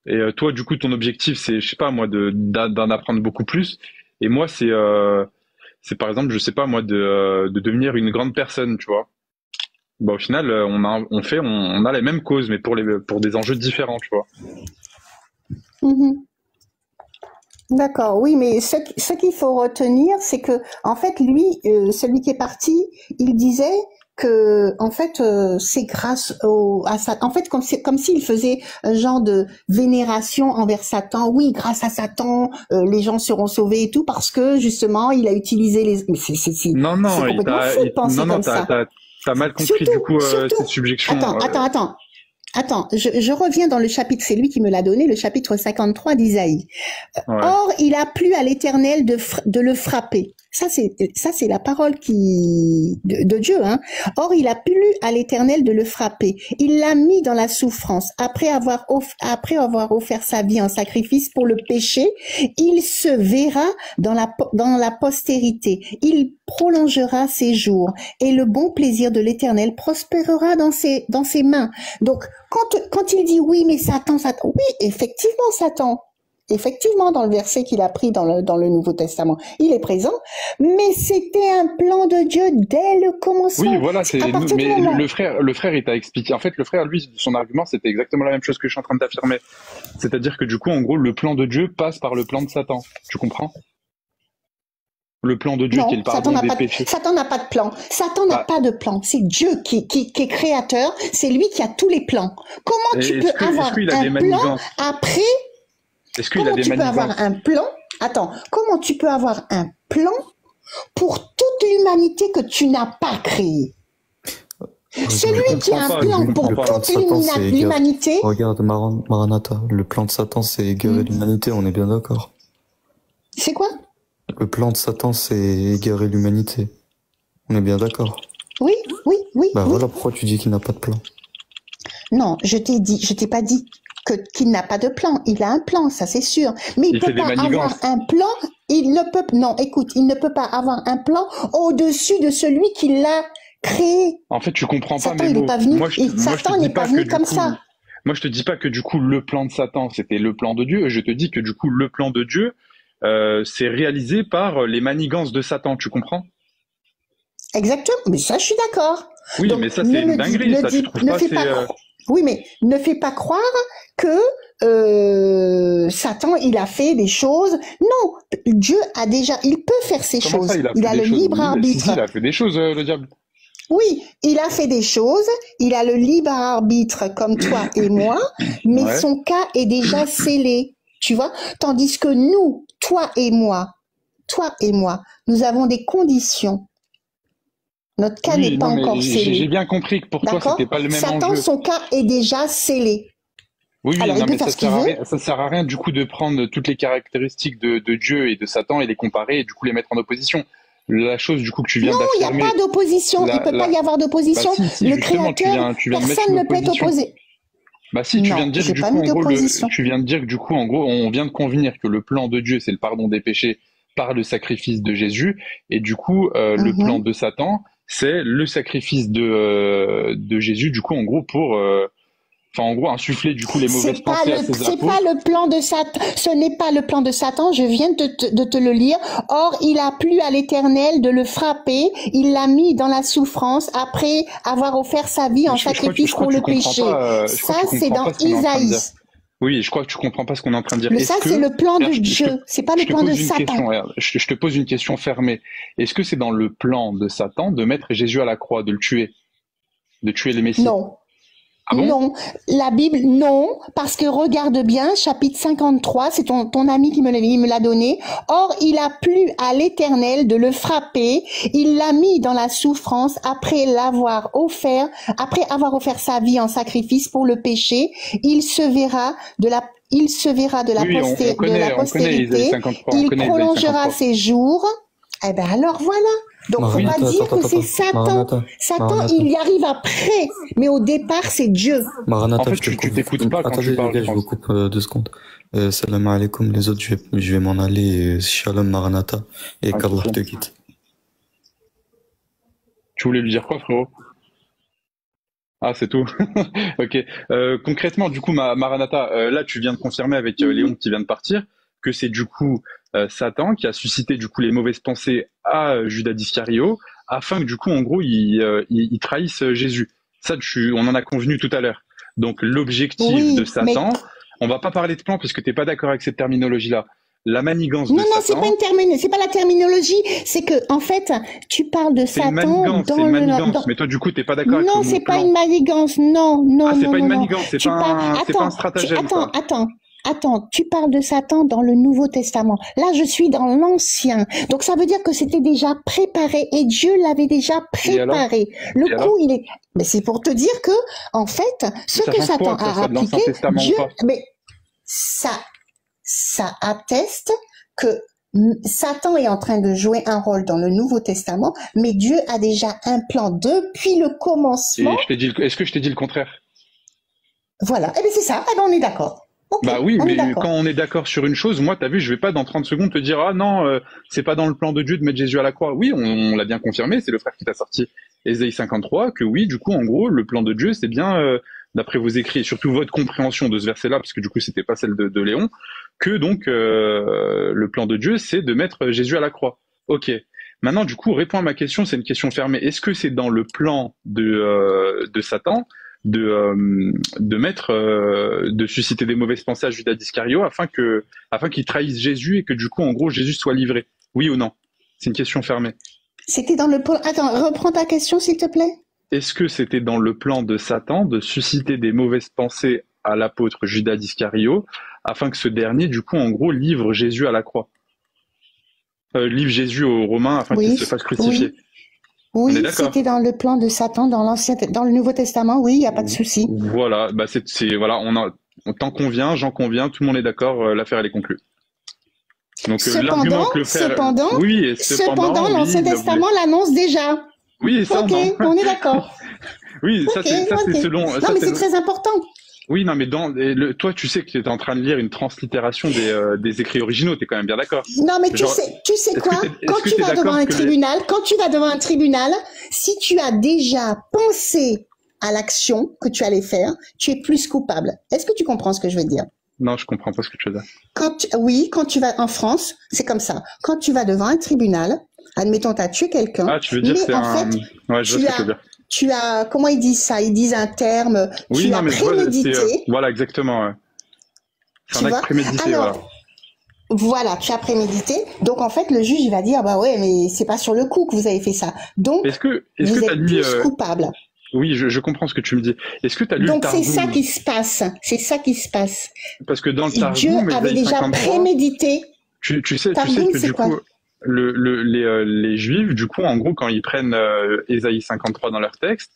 Et toi, du coup, ton objectif, c'est, je sais pas moi, d'en apprendre beaucoup plus. Et moi, c'est par exemple, je sais pas moi, de devenir une grande personne, tu vois. Bah, au final, on a les mêmes causes, mais pour des enjeux différents, tu vois. D'accord, oui, mais ce qu'il faut retenir, c'est que, en fait, lui, celui qui est parti, il disait que, en fait, c'est grâce à Satan. En fait, comme s'il faisait un genre de vénération envers Satan. Oui, grâce à Satan, les gens seront sauvés et tout, parce que, justement, il a utilisé les... Non, c'est complètement fou de penser comme ça. T'as mal compris, du coup, cette subjection. Attends, je reviens dans le chapitre, c'est lui qui me l'a donné, le chapitre 53 d'Isaïe. Ouais. Or, il a plu à l'Éternel de le frapper. Ça, c'est la parole de Dieu, hein. Or, il a plu à l'Éternel de le frapper. Il l'a mis dans la souffrance. Après avoir offert sa vie en sacrifice pour le péché, il se verra dans la postérité. Il prolongera ses jours et le bon plaisir de l'Éternel prospérera dans ses mains. Donc, quand il dit oui, mais Satan, oui, effectivement, Satan. Effectivement, dans le verset qu'il a pris dans le Nouveau Testament, il est présent, mais c'était un plan de Dieu dès le commencement. Oui, voilà, mais le frère, il t'a expliqué. En fait, le frère, lui, son argument, c'était exactement la même chose que je suis en train de t'affirmer. C'est-à-dire que du coup, en gros, le plan de Dieu passe par le plan de Satan. Tu comprends? Le plan de Dieu qui est le pardon des péchés. Satan n'a pas de plan. Satan n'a pas de plan. C'est Dieu qui est créateur. C'est lui qui a tous les plans. Comment tu peux avoir un plan après? Est-ce qu'il a des manigances? Comment tu peux avoir un plan? Attends, comment tu peux avoir un plan pour toute l'humanité que tu n'as pas créée? Celui qui a un plan pour toute l'humanité. Regarde, Maranatha, le plan de Satan, c'est égarer l'humanité, on est bien d'accord. C'est quoi? Le plan de Satan, c'est égarer l'humanité. On est bien d'accord. Oui. Voilà pourquoi tu dis qu'il n'a pas de plan. Non, je t'ai pas dit qu'il n'a pas de plan. Il a un plan, ça c'est sûr. Mais il peut pas avoir un plan. Il ne peut pas avoir un plan au-dessus de celui qui l'a créé. En fait, tu comprends pas Satan, il n'est pas venu. Satan n'est pas venu comme ça. Moi, je te dis pas que du coup le plan de Satan c'était le plan de Dieu. Je te dis que du coup le plan de Dieu c'est réalisé par les manigances de Satan. Tu comprends? Exactement. Mais ça, je suis d'accord. Oui, donc, mais ça c'est une dinguerie. Ça, tu trouves pas? Oui, mais ne fais pas croire que Satan, il a fait des choses. Non, Dieu il peut faire ces choses. Ça, il a le libre arbitre. Si, il a fait des choses, le diable. Oui, il a fait des choses. Il a le libre arbitre comme toi et moi, mais son cas est déjà scellé. Tu vois? Tandis que nous, toi et moi, nous avons des conditions. Notre cas n'est pas encore scellé. J'ai bien compris que pour toi, c'était pas le même Satan, enjeu. son cas est déjà scellé. Oui, alors, non, mais ça sert à rien du coup de prendre toutes les caractéristiques de Dieu et de Satan et les comparer et du coup les mettre en opposition. La chose du coup que tu viens d'affirmer. Non, il n'y a pas d'opposition. Il peut pas y avoir d'opposition. Le Créateur, personne ne peut être opposé. Bah si, tu viens de dire que du coup, en gros, tu viens de dire que du coup, en gros, on vient de convenir que le plan de Dieu, c'est le pardon des péchés par le sacrifice de Jésus, et du coup, le plan de Satan, c'est le sacrifice de Jésus, du coup, en gros, pour, en gros, insuffler du coup les mauvaises pensées à ses apôtres. C'est pas le plan de Satan. Ce n'est pas le plan de Satan. Je viens de te le lire. Or, il a plu à l'Éternel de le frapper. Il l'a mis dans la souffrance après avoir offert sa vie en sacrifice pour le péché. Ça, c'est dans Isaïe. Oui, je crois que tu comprends pas ce qu'on est en train de dire. Mais ça, c'est le plan de Dieu. C'est pas le plan de Satan. Je te pose une question fermée. Est-ce que c'est dans le plan de Satan de mettre Jésus à la croix, de le tuer, de tuer les Messies? Non. Ah bon? Non, la Bible, non, parce que regarde bien, chapitre 53, c'est ton ami qui me l'a donné. Or, il a plu à l'Éternel de le frapper, il l'a mis dans la souffrance après avoir offert sa vie en sacrifice pour le péché. Il se verra de la postérité, il prolongera ses jours. Eh ben alors voilà. Donc, on va dire que c'est Satan. Satan, il y arrive après. Mais au départ, c'est Dieu. En fait, tu t'écoutes pas quand tu parles. Je vous coupe 2 secondes. Salam alaikum, les autres, je vais m'en aller. Shalom Maranatha. Et qu'Allah te quitte. Tu voulais lui dire quoi, frérot? Ah, c'est tout. Ok. Concrètement, du coup, Maranatha, là, tu viens de confirmer avec Léon qui vient de partir que c'est du coup Satan qui a suscité du coup les mauvaises pensées à Judas d'Iscario afin que du coup en gros il trahisse Jésus. Ça, on en a convenu tout à l'heure. Donc l'objectif de Satan, on va pas parler de plan parce que t'es pas d'accord avec cette terminologie-là. La manigance de Satan. Non, c'est pas la terminologie. C'est que en fait, tu parles de Satan dans le manigance. Mais toi, du coup, t'es pas d'accord avec Non, c'est pas une manigance. Non. C'est pas une manigance. C'est pas un stratagème. Attends, tu parles de Satan dans le Nouveau Testament. Là, je suis dans l'Ancien. Donc, ça veut dire que c'était déjà préparé et Dieu l'avait déjà préparé. Mais c'est pour te dire que, en fait, ce que Satan a appliqué, Dieu, mais ça atteste que Satan est en train de jouer un rôle dans le Nouveau Testament, mais Dieu a déjà un plan depuis le commencement. Est-ce que je t'ai dit le contraire? Voilà. Eh bien, c'est ça. Eh bien, on est d'accord. Okay, bah oui, mais quand on est d'accord sur une chose, moi, t'as vu, je vais pas dans 30 secondes te dire, ah non, c'est pas dans le plan de Dieu de mettre Jésus à la croix. Oui, on l'a bien confirmé, c'est le frère qui t'a sorti Ésaïe 53, que oui, du coup, en gros, le plan de Dieu, c'est bien, d'après vos écrits, et surtout votre compréhension de ce verset-là, parce que du coup, c'était pas celle de Léon, que donc, le plan de Dieu, c'est de mettre Jésus à la croix. Ok. Maintenant, du coup, réponds à ma question, c'est une question fermée. Est-ce que c'est dans le plan de Satan de susciter des mauvaises pensées à Judas d'Iscario afin qu'il trahisse Jésus et que du coup en gros Jésus soit livré? Oui ou non? C'est une question fermée. C'était dans le plan. Attends, reprends ta question s'il te plaît. Est-ce que c'était dans le plan de Satan de susciter des mauvaises pensées à l'apôtre Judas d'Iscario afin que ce dernier du coup en gros livre Jésus à la croix, livre Jésus aux Romains afin qu'il se fasse crucifier? Oui, c'était dans le plan de Satan, dans le Nouveau Testament, oui, il n'y a pas de souci. Voilà, bah voilà, on t'en convient, j'en conviens, tout le monde est d'accord, l'affaire elle est conclue. Donc l'argument que le frère... Cependant, l'Ancien Testament l'annonce déjà. Oui, ça on est d'accord. Oui, ça c'est selon... Non, mais c'est très important. Oui, non, mais toi, tu sais que tu es en train de lire une translittération des écrits originaux, tu es quand même bien d'accord. Non, mais tu sais quoi? Quand tu vas devant un tribunal, si tu as déjà pensé à l'action que tu allais faire, tu es plus coupable. Est-ce que tu comprends ce que je veux dire? Non, je comprends pas ce que tu veux dire. Quand tu vas en France, c'est comme ça. Quand tu vas devant un tribunal, admettons, tu as tué quelqu'un. Ah, tu veux dire c'est un... Ouais, je vois ce que tu veux dire. Tu as, comment ils disent ça? Ils disent un terme. Oui, tu as prémédité. Voilà, exactement. Ouais. C'est un acte prémédité, voilà. Voilà, tu as prémédité. Donc, en fait, le juge, il va dire, bah ouais, mais c'est pas sur le coup que vous avez fait ça. Donc, vous êtes plus coupable. Oui, je comprends ce que tu me dis. Est-ce que tu as lu le Targum? Donc, c'est ça qui se passe. C'est ça qui se passe. Parce que dans le Targum, Dieu avait déjà prémédité. Tu sais que du coup... les Juifs, du coup, en gros, quand ils prennent Ésaïe 53 dans leur texte,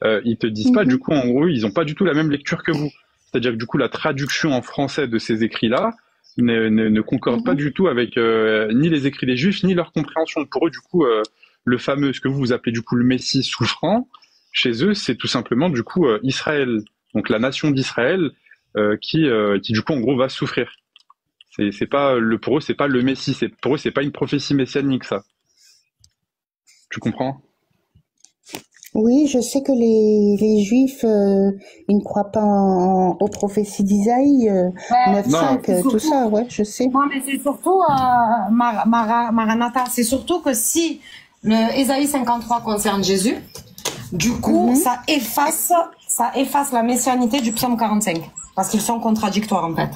ils te disent pas, du coup, en gros, ils ont pas du tout la même lecture que vous. C'est-à-dire que du coup, la traduction en français de ces écrits-là ne concorde pas du tout avec ni les écrits des Juifs, ni leur compréhension. Pour eux, du coup, le fameux, ce que vous appelez du coup le Messie souffrant, chez eux, c'est tout simplement du coup Israël, donc la nation d'Israël, qui du coup, en gros, va souffrir. C'est pas pour eux, c'est pas le Messie, pour eux, c'est pas une prophétie messianique, ça. Tu comprends? Oui, je sais que les Juifs, ils ne croient pas aux prophéties d'Isaïe, 9.5, tout ça, ouais, je sais. Non, mais c'est surtout, Maranatha, c'est surtout que si le Ésaïe 53 concerne Jésus, du coup, ça efface la messianité du psaume 45, parce qu'ils sont contradictoires, en fait.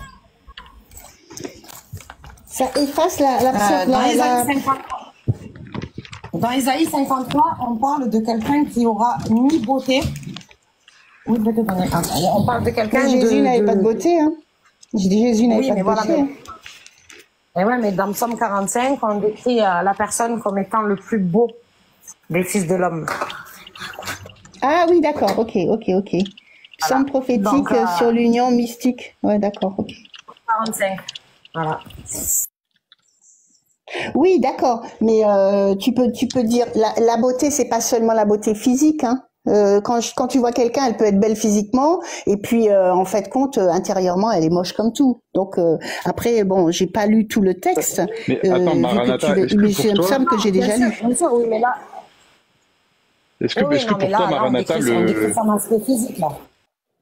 Ça efface Dans Ésaïe 53, on parle de quelqu'un qui aura ni beauté. Oui, je vais te donner un. On parle de quelqu'un Jésus n'avait pas de beauté, hein. Jésus n'avait pas de beauté. Et ouais, mais dans Psaume 45, on décrit la personne comme étant le plus beau des fils de l'homme. Ah oui, d'accord, ok. Psaume prophétique donc, sur l'union mystique. Ouais, d'accord, ok. 45. Voilà. Oui, d'accord, mais tu peux dire la beauté, c'est pas seulement la beauté physique, hein. Quand tu vois quelqu'un, elle peut être belle physiquement, et puis en fait compte intérieurement, elle est moche comme tout. Donc après, bon, j'ai pas lu tout le texte. Mais attends, Maranatha, est-ce que pour toi, que j'ai déjà lu. Bien sûr, oui, mais là. Est-ce que pour toi, Maranatha,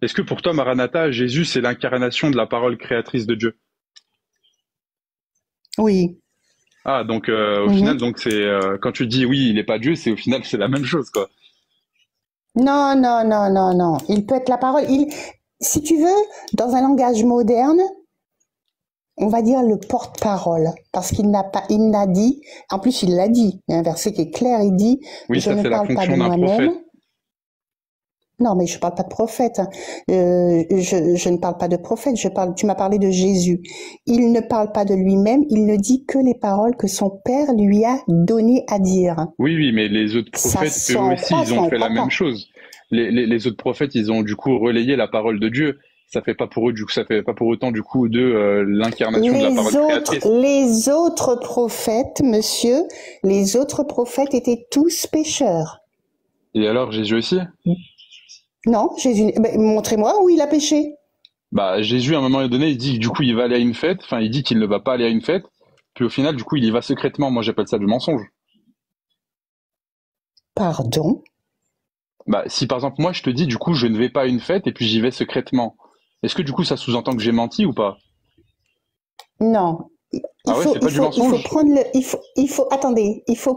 est-ce que pour toi, Maranatha, Jésus, c'est l'incarnation de la parole créatrice de Dieu? Oui. Ah, donc au final, donc c'est quand tu dis oui, il n'est pas Dieu, c'est au final c'est la même chose, quoi. Non, non, non, non, non. Il peut être la parole. Si tu veux, dans un langage moderne, on va dire le porte-parole, parce qu'il n'a dit, en plus il l'a dit, il y a un verset qui est clair, il dit, oui, je ça, ne parle pas de moi-même. Non, mais je ne parle pas de prophète. Je ne parle pas de prophète. Tu m'as parlé de Jésus. Il ne parle pas de lui-même. Il ne dit que les paroles que son Père lui a donné à dire. Oui, oui, mais les autres prophètes, eux aussi, ils ont fait la même chose. Les autres prophètes, ils ont du coup relayé la parole de Dieu. Ça fait pas pour eux, du coup, ça fait pas pour autant du coup de l'incarnation de la parole créatrice. Les autres prophètes, monsieur, les autres prophètes étaient tous pécheurs. Et alors, Jésus aussi? Non, Jésus. Montrez-moi où il a péché. Bah, Jésus, à un moment donné, il dit que du coup, il va aller à une fête. Enfin, il dit qu'il ne va pas aller à une fête. Puis au final, du coup, il y va secrètement. Moi, j'appelle ça du mensonge. Pardon? Bah, si par exemple, moi, je te dis, du coup, je ne vais pas à une fête et puis j'y vais secrètement. Est-ce que du coup, ça sous-entend que j'ai menti ou pas? Non. Il faut prendre il faut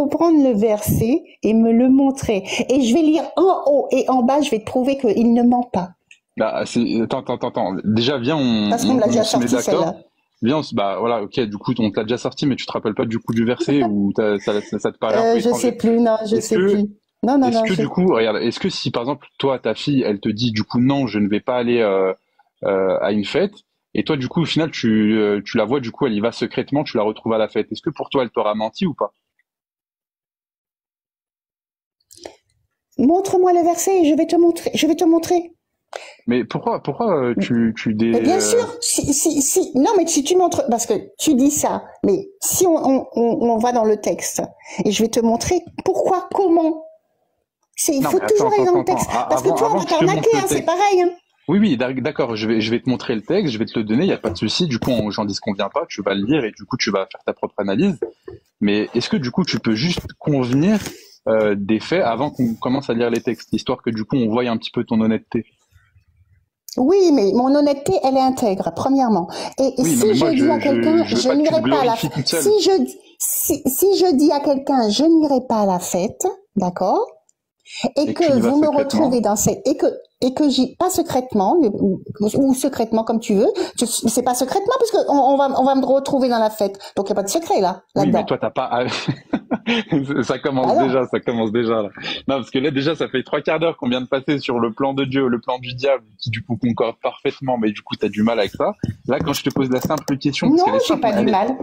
prendre le verset et me le montrer. Et je vais lire en haut et en bas, je vais te prouver qu'il ne ment pas. Bah, attends. Déjà, viens, parce qu'on me l'a déjà sorti, celle-là. Viens, bah voilà, ok, du coup, on te l'a déjà sorti, mais tu te rappelles pas du coup du verset ou ça te paraît un peu je sais plus, non, je sais plus. Non, est-ce que du coup, regarde, est-ce que si par exemple, toi, ta fille, elle te dit du coup, non, je ne vais pas aller à une fête, et toi, du coup, au final, tu la vois, du coup, elle y va secrètement, tu la retrouves à la fête. Est-ce que pour toi, elle t'aura menti ou pas? Montre-moi le verset et je vais te montrer. Mais pourquoi Mais bien sûr, non, mais si tu montres, parce que tu dis ça, mais si on va dans le texte, et je vais te montrer pourquoi, comment. Il faut toujours aller dans le texte, parce que toi, on va t'arnaquer, c'est pareil. Hein. Oui, d'accord, je vais te montrer le texte, je vais te le donner, il n'y a pas de souci, du coup, j'en disconviens pas, tu vas le lire et du coup, tu vas faire ta propre analyse. Mais est-ce que du coup, tu peux juste convenir des faits avant qu'on commence à lire les textes, histoire que du coup, on voie un petit peu ton honnêteté? Oui, mais mon honnêteté, elle est intègre, premièrement. Et oui, si je dis à quelqu'un, je n'irai pas à la fête. Si je dis à quelqu'un, je n'irai pas à la fête, d'accord? Et que vous me retrouvez dans cette, et que j'y, pas secrètement, ou secrètement comme tu veux, c'est pas secrètement parce que on va me retrouver dans la fête. Donc il n'y a pas de secret là. Oui, mais toi t'as pas, ça commence déjà là. Non, parce que là déjà ça fait 3/4 d'heure qu'on vient de passer sur le plan de Dieu, le plan du diable, qui du coup concorde parfaitement, mais du coup t'as du mal avec ça. Là quand je te pose la simple question, non, j'ai pas du mal.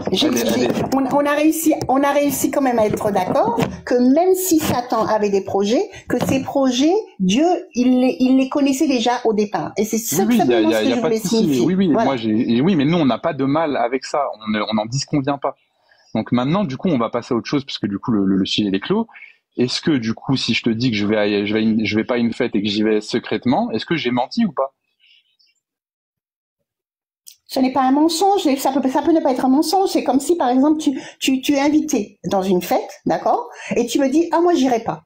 On a réussi quand même à être d'accord que même si Satan avait des projets, que ces projets, Dieu, il les connaissait déjà au départ. Et c'est ça que je voulais signifier. Oui, voilà. Oui, mais nous on n'a pas de mal avec ça. On n'en disconvient pas. Donc maintenant, du coup, on va passer à autre chose puisque du coup le sujet est clos. Est-ce que du coup, si je te dis que je vais pas à une fête et que j'y vais secrètement, est-ce que j'ai menti ou pas? Ce n'est pas un mensonge, ça peut ne pas être un mensonge. C'est comme si, par exemple, tu es invité dans une fête, d'accord, et tu me dis, ah, moi, j'irai pas.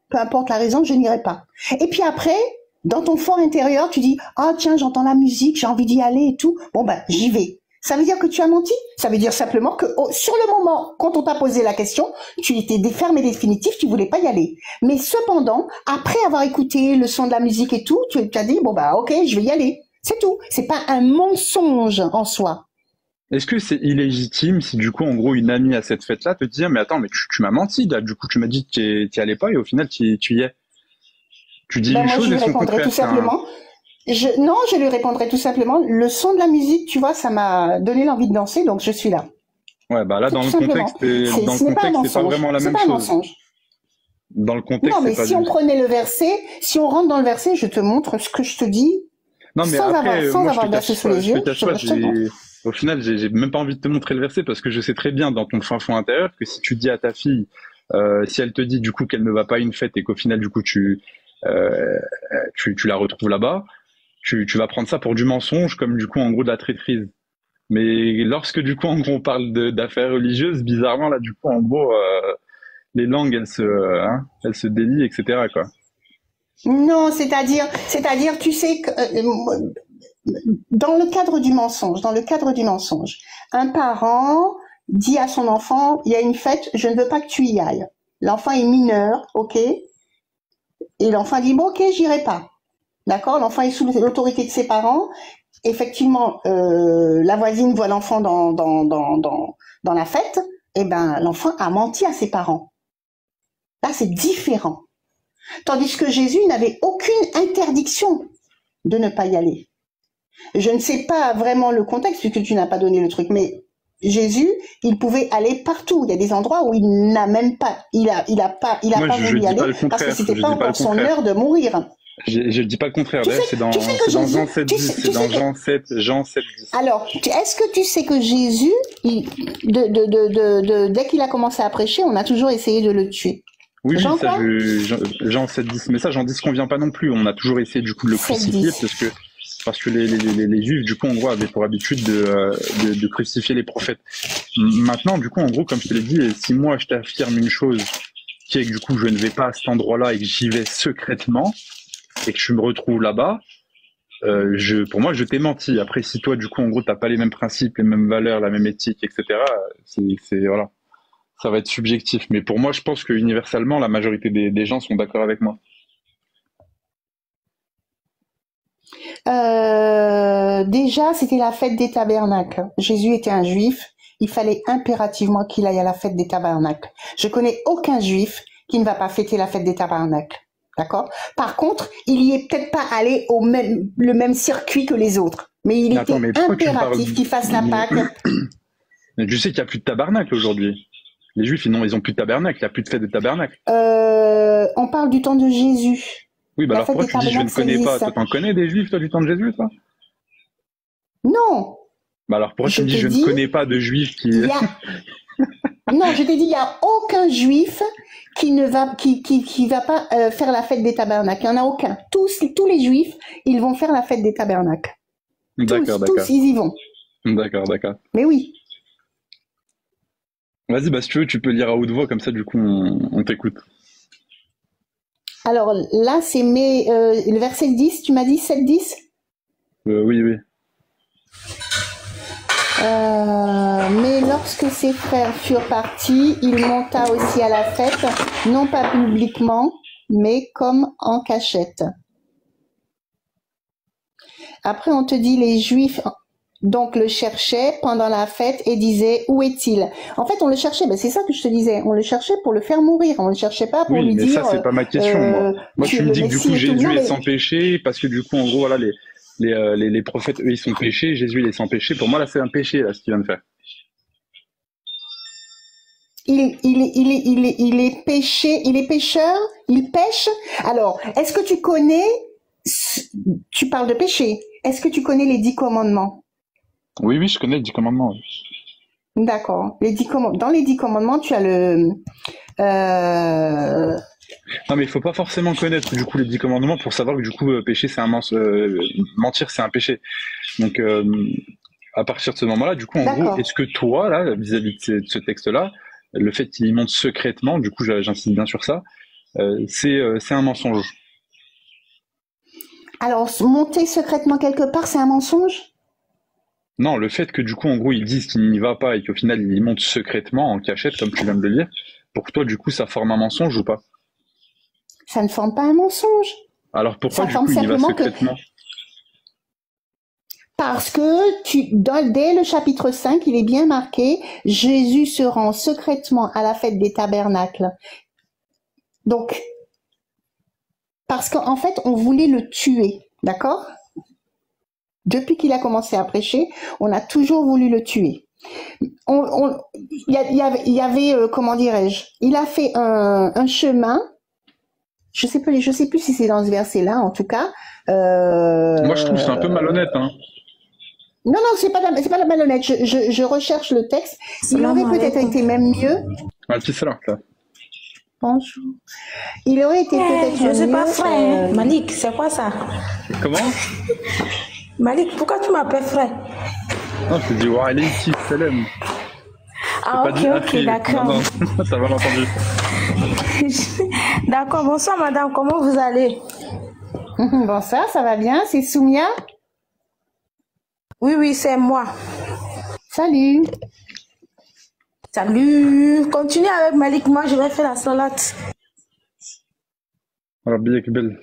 Peu importe la raison, je n'irai pas. Et puis après, dans ton fort intérieur, tu dis, ah, tiens, j'entends la musique, j'ai envie d'y aller et tout. Bon, ben, j'y vais. Ça veut dire que tu as menti? Ça veut dire simplement que sur le moment, quand on t'a posé la question, tu étais ferme et définitif, tu voulais pas y aller. Mais cependant, après avoir écouté le son de la musique et tout, tu as dit, bon, bah, ok, je vais y aller. C'est tout. C'est pas un mensonge en soi. Est-ce que c'est illégitime si du coup, en gros, une amie à cette fête-là te dit, mais attends, mais tu m'as menti, là. Du coup, tu m'as dit que tu allais pas et au final, tu y es. Tu dis une chose je lui répondrai tout simplement. Je lui répondrai tout simplement. Le son de la musique, tu vois, ça m'a donné l'envie de danser, donc je suis là. Ouais, bah là, dans le contexte, c'est pas vraiment la même chose. Dans le contexte, non, mais si on prenait le verset, si on rentre dans le verset, je te montre ce que je te dis. Non, mais sans avoir le verset sous les yeux. Au final, j'ai même pas envie de te montrer le verset parce que je sais très bien dans ton fin fond intérieur que si tu dis à ta fille, si elle te dit du coup qu'elle ne va pas à une fête et qu'au final du coup tu la retrouves là-bas, tu vas prendre ça pour du mensonge comme du coup en gros de la traîtrise. Mais lorsque du coup en gros on parle d'affaires religieuses, bizarrement là du coup en gros les langues elles se délient, etc. quoi. Non, c'est-à-dire, tu sais que dans le cadre du mensonge, un parent dit à son enfant, il y a une fête, je ne veux pas que tu y ailles. L'enfant est mineur, ok? Et l'enfant dit, bon, ok, j'irai pas. D'accord? L'enfant est sous l'autorité de ses parents. Effectivement, la voisine voit l'enfant dans la fête. Eh ben, l'enfant a menti à ses parents. Là, c'est différent. Tandis que Jésus n'avait aucune interdiction de ne pas y aller. Je ne sais pas vraiment le contexte puisque tu n'as pas donné le truc, mais Jésus, il pouvait aller partout. Il y a des endroits où il n'a même pas, il a pas voulu y aller parce que c'était pas encore son heure de mourir. Je ne dis pas le contraire. C'est dans Jean 7, 10. Alors, est-ce que tu sais que Jésus, dès qu'il a commencé à prêcher, on a toujours essayé de le tuer? Oui, Jean 7, 10. Mais ça, j'en disconviens pas non plus. On a toujours essayé du coup de le crucifier parce que les Juifs, du coup, en gros, avaient pour habitude de crucifier les prophètes. Maintenant, du coup, en gros, comme je te l'ai dit, si moi, je t'affirme une chose qui est que, du coup, je ne vais pas à cet endroit-là et que j'y vais secrètement et que je me retrouve là-bas, pour moi, je t'ai menti. Après, si toi, du coup, en gros, t'as pas les mêmes principes, les mêmes valeurs, la même éthique, etc., voilà. Ça va être subjectif. Mais pour moi, je pense que universellement, la majorité des gens sont d'accord avec moi. Déjà, c'était la fête des tabernacles. Jésus était un juif. Il fallait impérativement qu'il aille à la fête des tabernacles. Je connais aucun juif qui ne va pas fêter la fête des tabernacles. D'accord? Par contre, il y est peut-être pas allé le même circuit que les autres. Mais il était impératif qu'il fasse la Pâque. Mais tu sais qu'il n'y a plus de tabernacle aujourd'hui. Les Juifs, ils ont plus de tabernacle. Il n'y a plus de fête de tabernacle. On parle du temps de Jésus. Oui, bah alors pourquoi tu dis je ne connais pas? Toi, t'en connais des Juifs, toi, du temps de Jésus, toi? Non. Bah alors pourquoi tu me dis je ne connais pas de Juifs qui... Non, je t'ai dit, il n'y a aucun Juif qui ne va, qui va pas faire la fête des tabernacles. Il n'y en a aucun. Tous les Juifs, ils vont faire la fête des tabernacles. D'accord. Tous, ils y vont. D'accord. Mais oui. Vas-y, bah si tu veux, tu peux lire à haute voix, comme ça, du coup, on t'écoute. Alors là, c'est le verset 10, tu m'as dit 7-10 ? Oui. Mais lorsque ses frères furent partis, il monta aussi à la fête, non pas publiquement, mais comme en cachette. Après, on te dit, les Juifs donc le cherchaient pendant la fête et disaient, où est-il? En fait, on le cherchait, c'est ça que je te disais, on le cherchait pour le faire mourir, on le cherchait pas pour lui dire... Oui, mais ça, c'est pas ma question, moi. Tu me dis que du coup, Jésus est sans péché, parce que du coup, en gros, voilà, les prophètes, eux, ils sont péchés, Jésus, il est sans péché. Pour moi, là, c'est un péché, là, ce qu'il vient de faire. Il est péché, il est pécheur, il pêche. Alors, est-ce que tu connais, tu parles de péché, est-ce que tu connais les 10 commandements? Oui, je connais les 10 commandements. D'accord. Dans les 10 commandements, tu as Non, mais il faut pas forcément connaître du coup les 10 commandements pour savoir que du coup péché c'est un mentir c'est un péché. Donc à partir de ce moment-là, du coup en gros, est-ce que toi là vis-à-vis de ce texte-là, le fait qu'il monte secrètement, du coup j'insiste bien sur ça, c'est un mensonge? Alors monter secrètement quelque part, c'est un mensonge? Non, le fait que du coup en gros ils disent qu'il n'y va pas et qu'au final il monte secrètement en cachette comme tu viens de le dire, pour toi du coup ça forme un mensonge ou pas? Ça ne forme pas un mensonge. Alors pourquoi du coup il y va secrètement? Parce que dès le chapitre 5, il est bien marqué, Jésus se rend secrètement à la fête des tabernacles. Donc, parce qu'en fait, on voulait le tuer, d'accord? Depuis qu'il a commencé à prêcher, on a toujours voulu le tuer. Il y avait comment dirais-je? Il a fait un chemin. Je sais plus si c'est dans ce verset-là, en tout cas. Moi, je trouve que c'est un peu malhonnête, hein. Non, c'est pas malhonnête. Je recherche le texte. Il aurait peut-être été même mieux. Là. Bonjour. Il aurait été peut-être mieux. Je sais pas frère. Malik, c'est quoi ça? Comment? Malik, pourquoi tu m'appelles frère? Non, je te dis wa alaykum salam. Ah ok, d'accord. Non, t'as mal entendu. D'accord, bonsoir madame, comment vous allez? Bonsoir, ça va bien, c'est Soumia? Oui, c'est moi. Salut. Salut. Continue avec Malik. Moi, je vais faire la salade. Rabbi Ekbel.